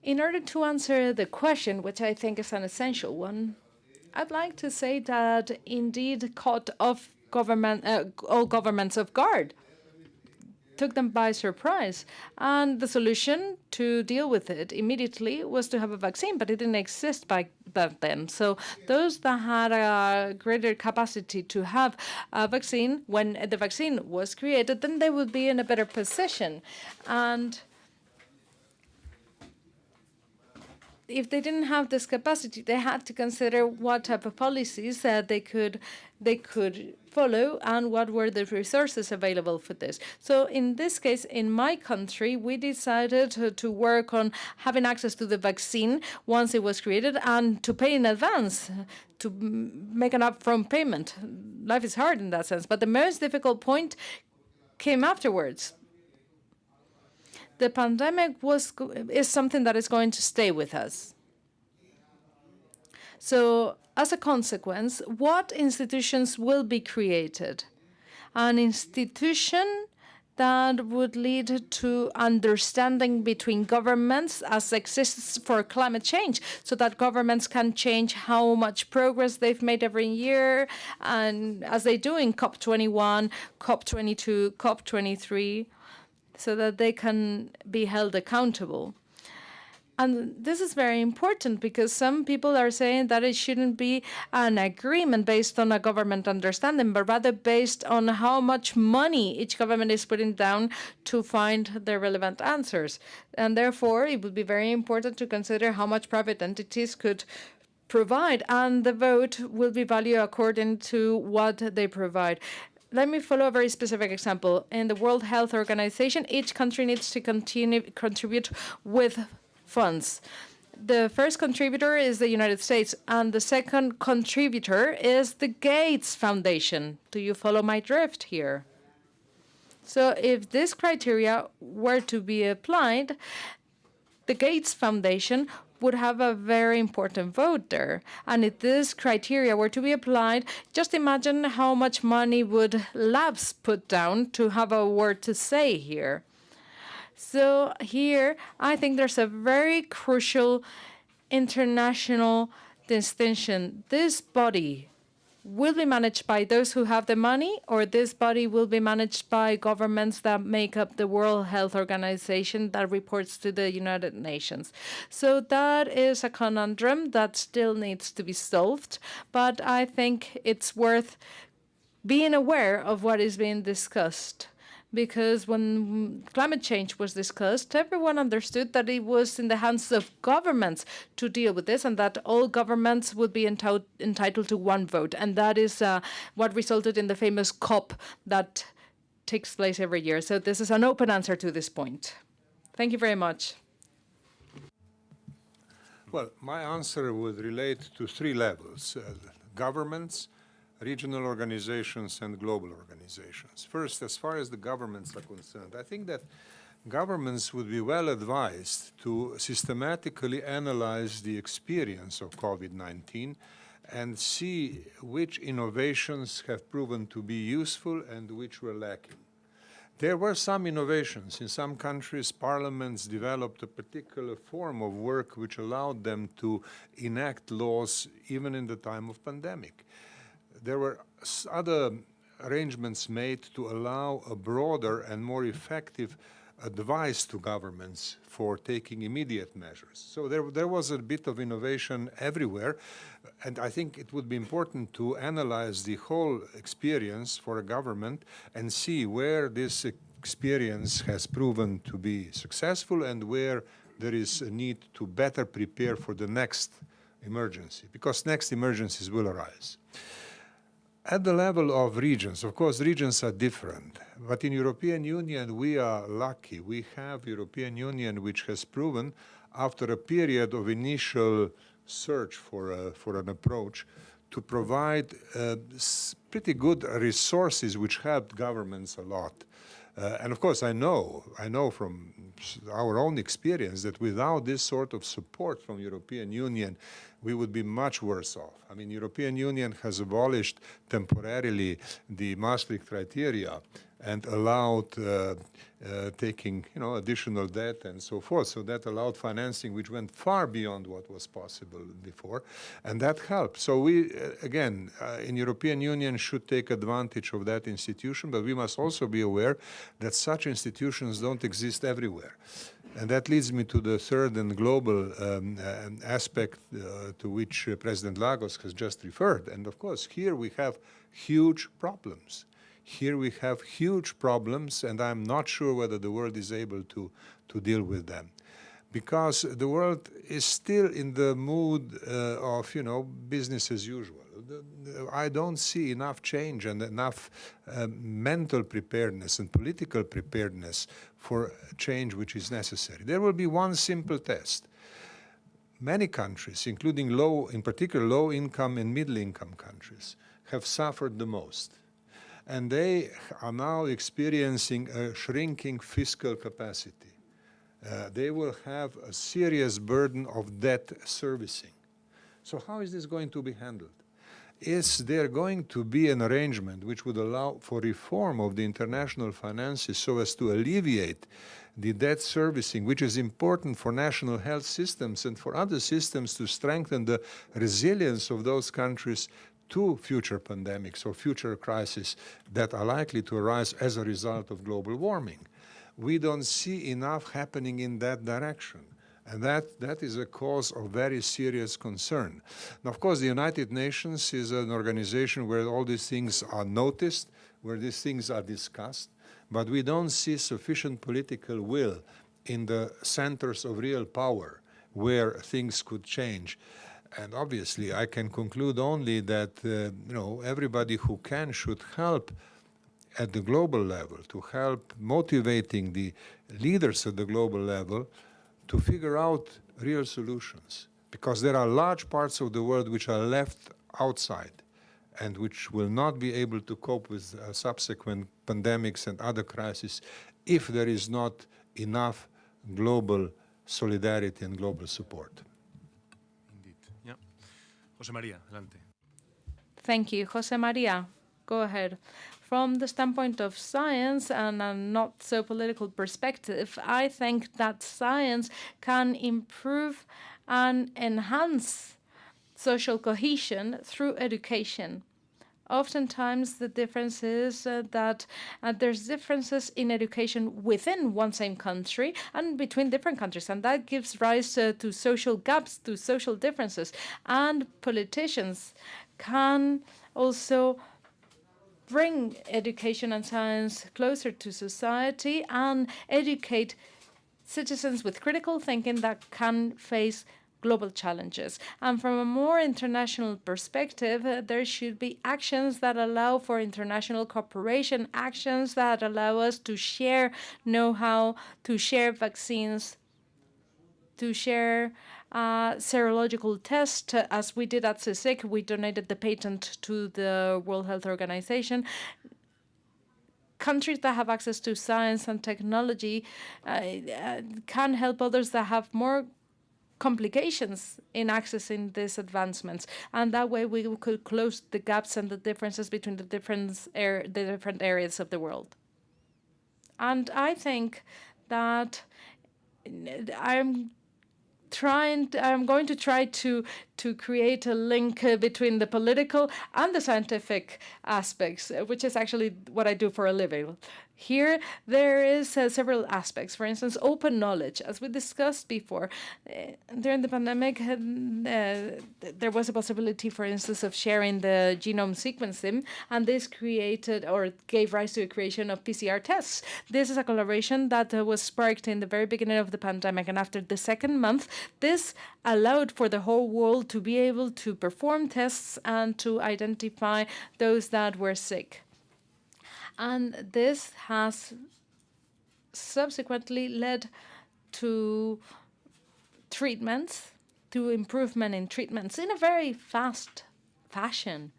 In order to answer the question, which I think is an essential one, I'd like to say that indeed caught off government, all governments off guard, took them by surprise. And the solution to deal with it immediately was to have a vaccine, but it didn't exist back then. So those that had a greater capacity to have a vaccine, when the vaccine was created, then they would be in a better position. And if they didn't have this capacity, they had to consider what type of policies they could follow and what were the resources available for this. So in this case, in my country, we decided to work on having access to the vaccine once it was created and to pay in advance, to make an upfront payment. Life is hard in that sense, but the most difficult point came afterwards. The pandemic is something that is going to stay with us. So as a consequence, what institutions will be created? An institution that would lead to understanding between governments as exists for climate change, so that governments can change how much progress they've made every year, and as they do in COP21, COP22, COP23, so that they can be held accountable. And this is very important because some people are saying that it shouldn't be an agreement based on a government understanding, but rather based on how much money each government is putting down to find the relevant answers. And therefore, it would be very important to consider how much private entities could provide, and the vote will be valued according to what they provide. Let me follow a very specific example. In the World Health Organization, each country needs to contribute with funds. The first contributor is the United States, and the second contributor is the Gates Foundation. Do you follow my drift here? So if this criteria were to be applied, the Gates Foundation would have a very important vote there. And if this criteria were to be applied, just imagine how much money would labs put down to have a word to say here. So here, I think there's a very crucial international distinction. This body will be managed by those who have the money, or this body will be managed by governments that make up the World Health Organization that reports to the United Nations. So that is a conundrum that still needs to be solved, but I think it's worth being aware of what is being discussed. Because when climate change was discussed, everyone understood that it was in the hands of governments to deal with this, and that all governments would be entitled to one vote. And that is what resulted in the famous COP that takes place every year. So this is an open answer to this point. Thank you very much. Well, my answer would relate to three levels: governments, regional organizations, and global organizations. First, as far as the governments are concerned, I think that governments would be well advised to systematically analyze the experience of COVID-19 and see which innovations have proven to be useful and which were lacking. There were some innovations. In some countries, parliaments developed a particular form of work which allowed them to enact laws even in the time of pandemic. There were other arrangements made to allow a broader and more effective advice to governments for taking immediate measures. So there was a bit of innovation everywhere, and I think it would be important to analyze the whole experience for a government and see where this experience has proven to be successful and where there is a need to better prepare for the next emergency, because next emergencies will arise. At the level of regions, of course, regions are different, but in European Union, we are lucky. We have European Union which has proven, after a period of initial search for an approach, to provide pretty good resources which helped governments a lot. And of course, I know from our own experience that without this sort of support from European Union, we would be much worse off. I mean, European Union has abolished temporarily the Maastricht criteria and allowed taking, additional debt and so forth. So that allowed financing which went far beyond what was possible before, and that helped. So we, again, in European Union should take advantage of that institution, but we must also be aware that such institutions don't exist everywhere. And that leads me to the third and global aspect to which President Lagos has just referred. And of course, here we have huge problems. Here we have huge problems, and I'm not sure whether the world is able to deal with them. Because the world is still in the mood of, business as usual. I don't see enough change and enough mental preparedness and political preparedness for change which is necessary. There will be one simple test. Many countries, including in particular low-income and middle-income countries, have suffered the most. And they are now experiencing a shrinking fiscal capacity. They will have a serious burden of debt servicing. So how is this going to be handled? Is there going to be an arrangement which would allow for reform of the international finances so as to alleviate the debt servicing, which is important for national health systems and for other systems to strengthen the resilience of those countries to future pandemics or future crises that are likely to arise as a result of global warming? We don't see enough happening in that direction. And that is a cause of very serious concern. Now, of course, the United Nations is an organization where all these things are noticed, where these things are discussed, but we don't see sufficient political will in the centers of real power where things could change. And obviously, I can conclude only that everybody who can should help at the global level, to help motivating the leaders at the global level to figure out real solutions. Because there are large parts of the world which are left outside and which will not be able to cope with subsequent pandemics and other crises if there is not enough global solidarity and global support. Indeed. Yeah. José María, adelante. Thank you. José María, go ahead. From the standpoint of science and a not so political perspective, I think that science can improve and enhance social cohesion through education. Oftentimes, the difference is that there's differences in education within one same country and between different countries, and that gives rise to social gaps, to social differences. And politicians can also bring education and science closer to society and educate citizens with critical thinking that can face global challenges. And from a more international perspective, there should be actions that allow for international cooperation, actions that allow us to share know-how, to share vaccines, to share serological test. As we did at CSIC, we donated the patent to the World Health Organization. Countries that have access to science and technology can help others that have more complications in accessing these advancements. And that way we could close the gaps and the differences between the different areas of the world. And I think that I'm going to try to create a link between the political and the scientific aspects, which is actually what I do for a living. Here, there is several aspects. For instance, open knowledge. As we discussed before, during the pandemic, there was a possibility, for instance, of sharing the genome sequencing, and this created or gave rise to a creation of PCR tests. This is a collaboration that was sparked in the very beginning of the pandemic, and after the second month, this allowed for the whole world to be able to perform tests and to identify those that were sick. And this has subsequently led to treatments, to improvement in treatments in a very fast fashion.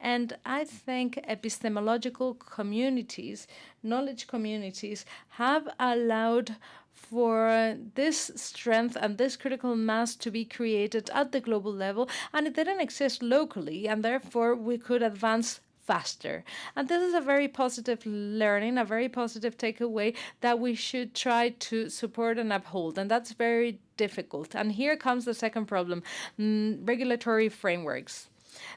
And I think epistemological communities, knowledge communities, have allowed for this strength and this critical mass to be created at the global level, and it didn't exist locally, and therefore we could advance faster. And this is a very positive learning, a very positive takeaway that we should try to support and uphold. And that's very difficult. And here comes the second problem, regulatory frameworks.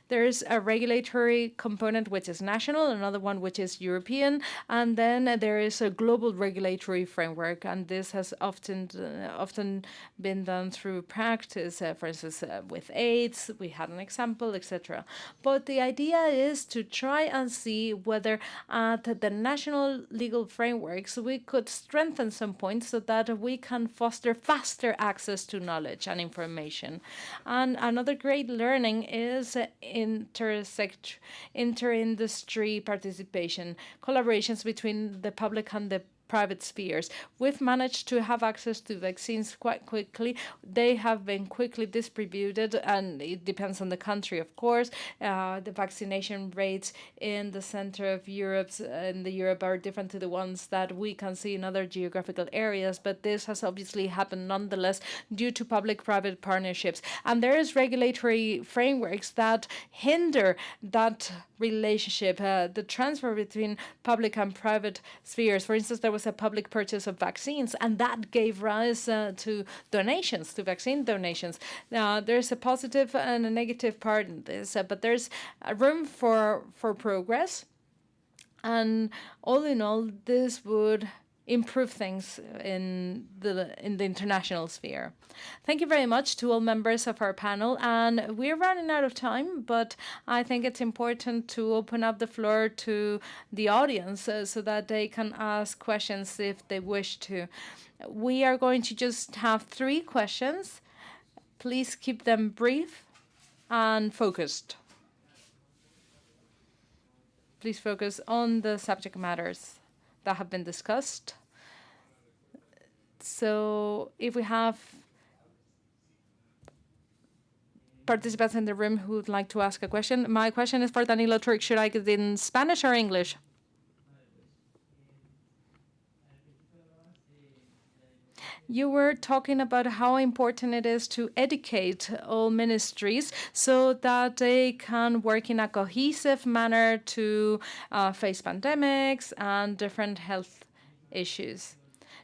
There's a regulatory component which is national, another one which is European, and then there is a global regulatory framework, and this has often been done through practice. For instance, with AIDS, we had an example, etc. But the idea is to try and see whether at the national legal frameworks we could strengthen some points so that we can foster faster access to knowledge and information. And another great learning is inter-industry participation, collaborations between the public and the private spheres. We've managed to have access to vaccines quite quickly. They have been quickly distributed, and it depends on the country, of course. The vaccination rates in the center of Europe are different to the ones that we can see in other geographical areas, but this has obviously happened nonetheless due to public-private partnerships. And there is regulatory frameworks that hinder that relationship, the transfer between public and private spheres. For instance, there was a public purchase of vaccines, and that gave rise to donations, to vaccine donations. There's a positive and a negative part in this, but there's room for progress. And all in all, this would improve things in the international sphere. Thank you very much to all members of our panel, and we're running out of time, but I think it's important to open up the floor to the audience so that they can ask questions if they wish to. We are going to just have 3 questions. Please keep them brief and focused. Please focus on the subject matters that have been discussed. So if we have participants in the room who would like to ask a question, my question is for Danilo Turk. Should I get it in Spanish or English? You were talking about how important it is to educate all ministries so that they can work in a cohesive manner to face pandemics and different health issues.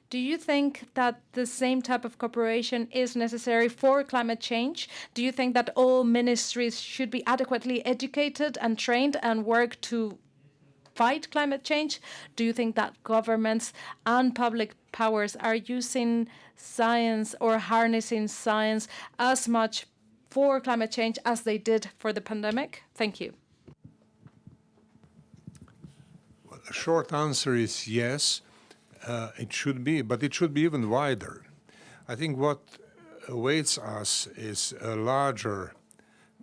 Do you think that the same type of cooperation is necessary for climate change? Do you think that all ministries should be adequately educated and trained and work to fight climate change? Do you think that governments and public powers are using science or harnessing science as much for climate change as they did for the pandemic? Thank you. Well, the short answer is yes, it should be, but it should be even wider. I think what awaits us is a larger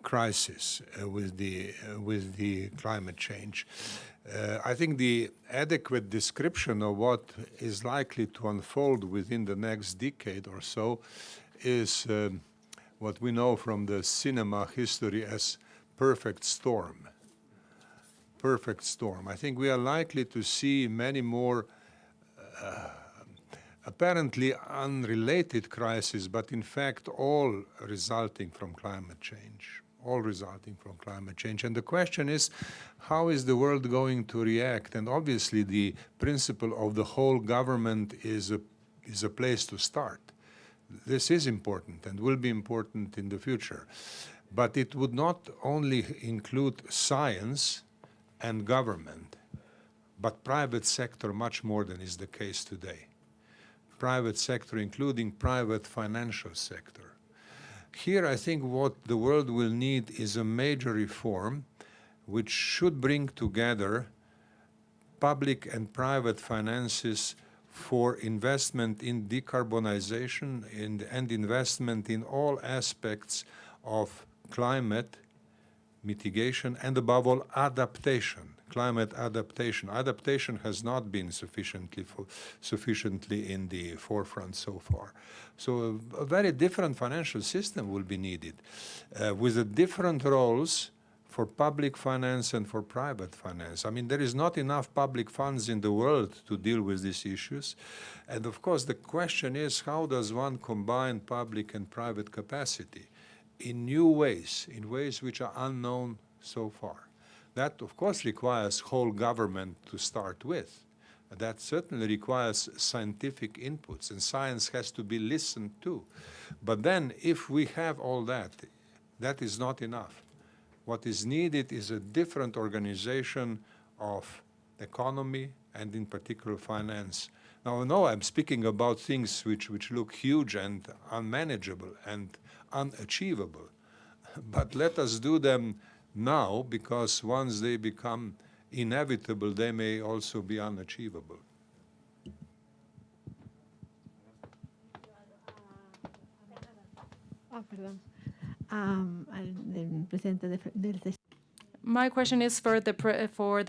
crisis with the climate change. I think the adequate description of what is likely to unfold within the next decade or so is what we know from the cinema history as perfect storm. Perfect storm. I think we are likely to see many more apparently unrelated crises, but in fact all resulting from climate change. All resulting from climate change. And the question is, how is the world going to react? And obviously the principle of the whole government is a place to start. This is important and will be important in the future. But it would not only include science and government, but private sector much more than is the case today. Private sector, including private financial sector. Here, I think what the world will need is a major reform which should bring together public and private finances for investment in decarbonization and investment in all aspects of climate mitigation and, above all, adaptation, climate adaptation. Adaptation has not been sufficiently in the forefront so far. So a very different financial system will be needed with the different roles for public finance and for private finance. I mean, there is not enough public funds in the world to deal with these issues. And of course, the question is, how does one combine public and private capacity in new ways, in ways which are unknown so far? That, of course, requires whole government to start with. That certainly requires scientific inputs, and science has to be listened to. But then, if we have all that, that is not enough. What is needed is a different organization of economy and, in particular, finance. Now, no, I'm speaking about things which look huge and unmanageable and unachievable. But let us do them now, because once they become inevitable, they may also be unachievable. Perdón. Del presidente del My question is for the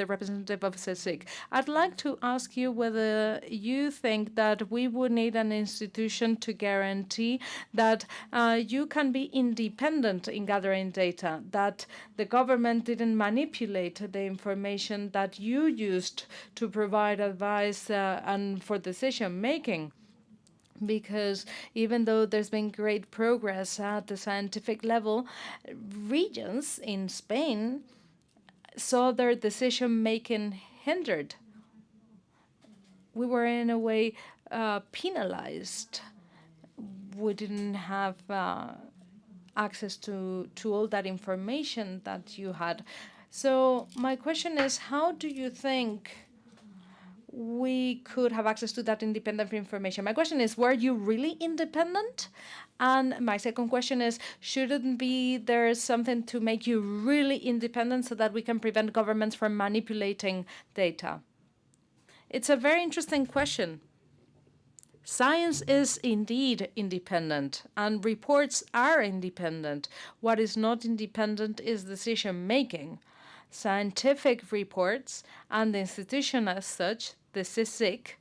representative of CSIC. I'd like to ask you whether you think that we would need an institution to guarantee that you can be independent in gathering data, that the government didn't manipulate the information that you used to provide advice and for decision making. Because even though there's been great progress at the scientific level, regions in Spain saw their decision-making hindered. We were in a way penalized. We didn't have access to all that information that you had. So my question is, how do you think we could have access to that independent information? My question is, were you really independent? And my second question is, shouldn't be there something to make you really independent so that we can prevent governments from manipulating data? It's a very interesting question. Science is indeed independent, and reports are independent. What is not independent is decision-making. Scientific reports and the institution as such, the CSIC,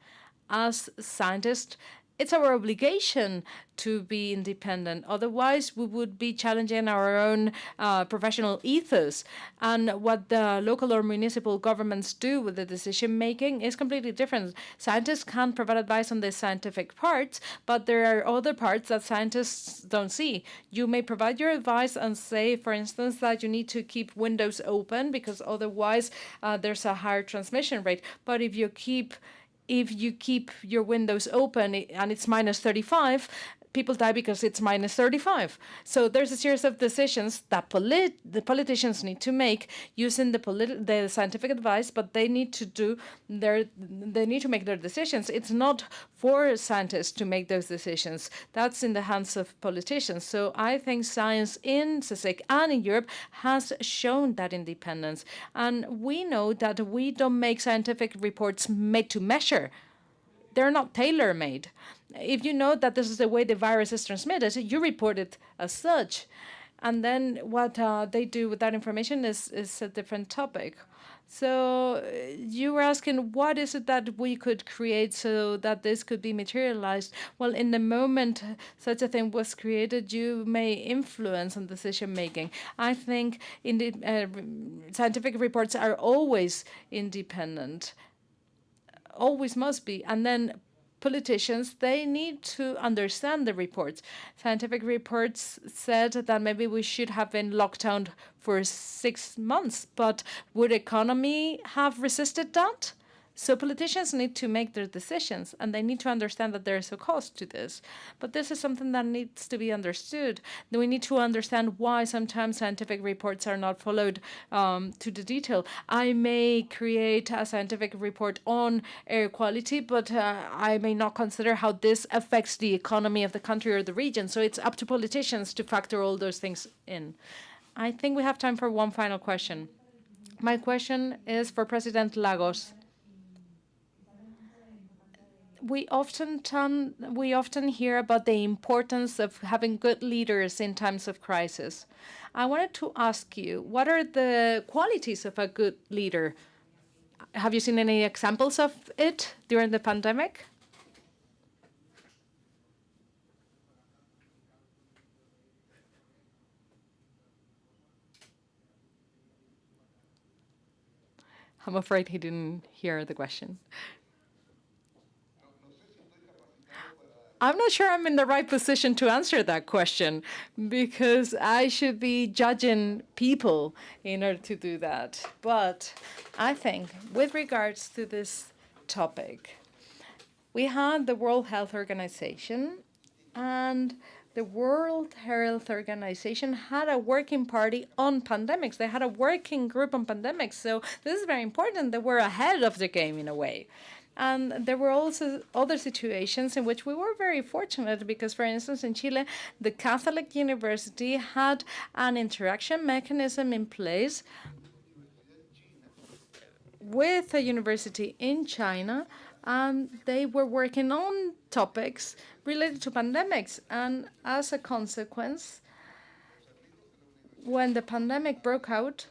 as scientists, it's our obligation to be independent. Otherwise, we would be challenging our own professional ethos. And what the local or municipal governments do with the decision-making is completely different. Scientists can provide advice on the scientific parts, but there are other parts that scientists don't see. You may provide your advice and say, for instance, that you need to keep windows open because otherwise there's a higher transmission rate. But if you keep your windows open and it's minus 35, people die because it's minus 35. So there's a series of decisions that the politicians need to make using the scientific advice, but they need to make their decisions. It's not for scientists to make those decisions. That's in the hands of politicians. So I think science in CSIC and in Europe has shown that independence. And we know that we don't make scientific reports made to measure. They're not tailor-made. If you know that this is the way the virus is transmitted, you report it as such. And then what they do with that information is a different topic. So you were asking, what is it that we could create so that this could be materialized? Well, in the moment such a thing was created, you may influence on decision-making. I think scientific reports are always independent. Always must be. And then politicians, they need to understand the reports. Scientific reports said that maybe we should have been locked down for 6 months, but would economy have resisted that? So politicians need to make their decisions, and they need to understand that there is a cost to this. But this is something that needs to be understood. We need to understand why sometimes scientific reports are not followed to the detail. I may create a scientific report on air quality, but I may not consider how this affects the economy of the country or the region. So it's up to politicians to factor all those things in. I think we have time for one final question. My question is for President Lagos. We often hear about the importance of having good leaders in times of crisis. I wanted to ask you, what are the qualities of a good leader? Have you seen any examples of it during the pandemic? I'm afraid he didn't hear the question. I'm not sure I'm in the right position to answer that question because I should be judging people in order to do that. But I think with regards to this topic, we had the World Health Organization, and the World Health Organization had a working party on pandemics. They had a working group on pandemics. So this is very important that we're ahead of the game in a way. And there were also other situations in which we were very fortunate because, for instance, in Chile, the Catholic University had an interaction mechanism in place with a university in China, and they were working on topics related to pandemics. And as a consequence, when the pandemic broke out,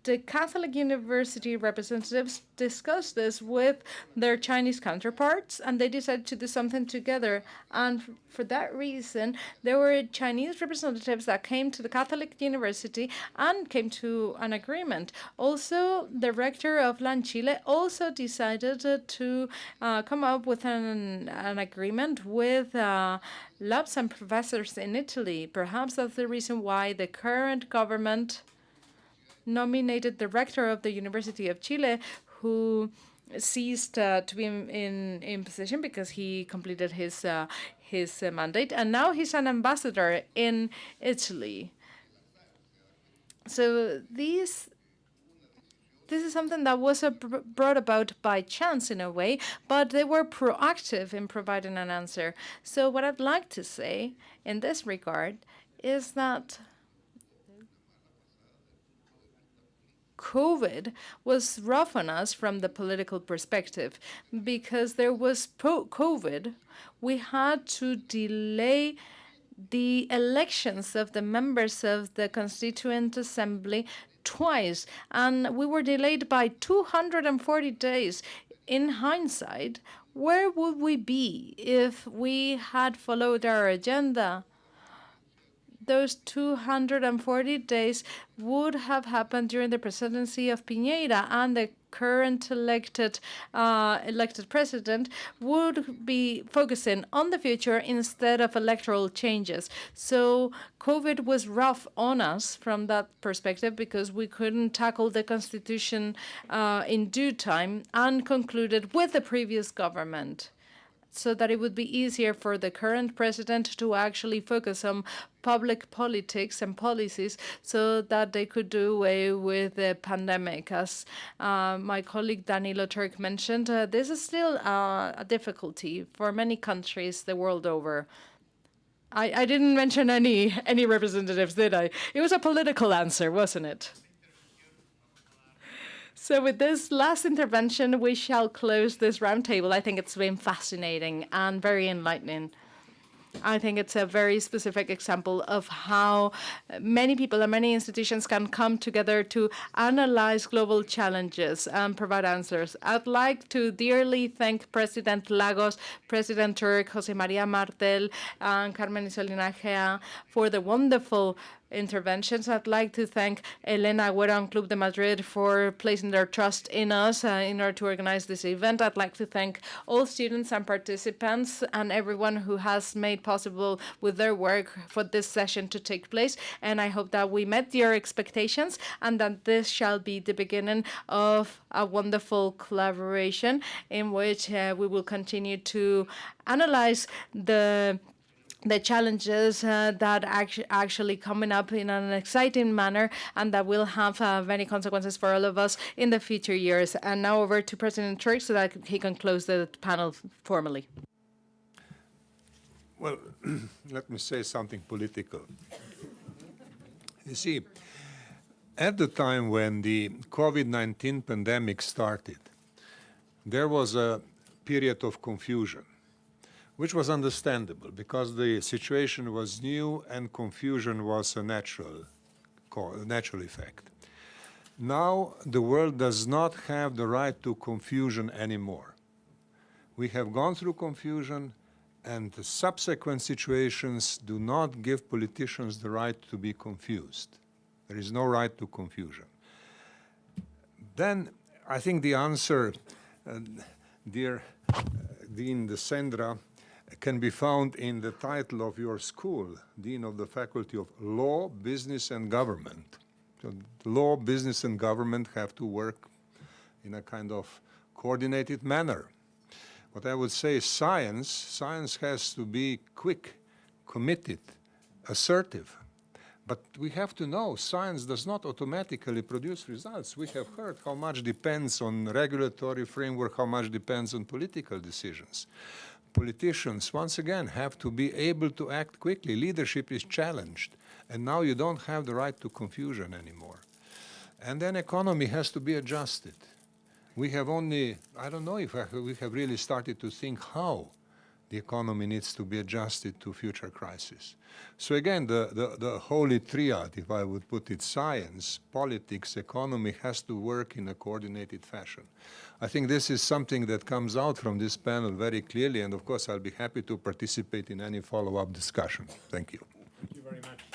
the Catholic University representatives discussed this with their Chinese counterparts, and they decided to do something together. And for that reason, there were Chinese representatives that came to the Catholic University and came to an agreement. Also, the rector of LAN Chile also decided to come up with an agreement with labs and professors in Italy. Perhaps that's the reason why the current government nominated the rector of the University of Chile, who ceased to be in position because he completed his mandate, and now he's an ambassador in Italy. So this is something that was brought about by chance in a way, but they were proactive in providing an answer. So what I'd like to say in this regard is that COVID was rough on us from the political perspective because there was COVID. We had to delay the elections of the members of the Constituent Assembly twice, and we were delayed by 240 days. In hindsight, where would we be if we had followed our agenda? Those 240 days would have happened during the presidency of Piñera, and the current elected president would be focusing on the future instead of electoral changes. So COVID was rough on us from that perspective because we couldn't tackle the constitution in due time and concluded with the previous government, so that it would be easier for the current president to actually focus on public politics and policies so that they could do away with the pandemic. As my colleague Danilo Turk mentioned, this is still a difficulty for many countries the world over. I didn't mention any representatives, did I? It was a political answer, wasn't it? So with this last intervention, we shall close this roundtable. I think it's been fascinating and very enlightening. I think it's a very specific example of how many people and many institutions can come together to analyze global challenges and provide answers. I'd like to dearly thank President Lagos, President Turk, José María Martel, and Carmen Isolina Gea for the wonderful interventions. I'd like to thank Elena Agüero and Club de Madrid for placing their trust in us in order to organize this event. I'd like to thank all students and participants and everyone who has made possible with their work for this session to take place. And I hope that we met your expectations and that this shall be the beginning of a wonderful collaboration in which we will continue to analyze the challenges that actually coming up in an exciting manner and that will have many consequences for all of us in the future years. And now over to President Turk so that he can close the panel formally. Well, let me say something political. You see, at the time when the COVID-19 pandemic started, there was a period of confusion, which was understandable because the situation was new and confusion was a natural effect. Now the world does not have the right to confusion anymore. We have gone through confusion, and the subsequent situations do not give politicians the right to be confused. There is no right to confusion. Then I think the answer, dear Dean de Sendra, can be found in the title of your school, Dean of the Faculty of Law, Business and Government. So law, business and government have to work in a kind of coordinated manner. What I would say is science has to be quick, committed, assertive. But we have to know science does not automatically produce results. We have heard how much depends on regulatory framework, how much depends on political decisions. Politicians, once again, have to be able to act quickly. Leadership is challenged, and now you don't have the right to confusion anymore. And then economy has to be adjusted. We have only, I don't know if we have really started to think how the economy needs to be adjusted to future crises. So again, the holy triad, if I would put it, science, politics, economy, has to work in a coordinated fashion. I think this is something that comes out from this panel very clearly, and of course I'll be happy to participate in any follow-up discussion. Thank you. Thank you very much.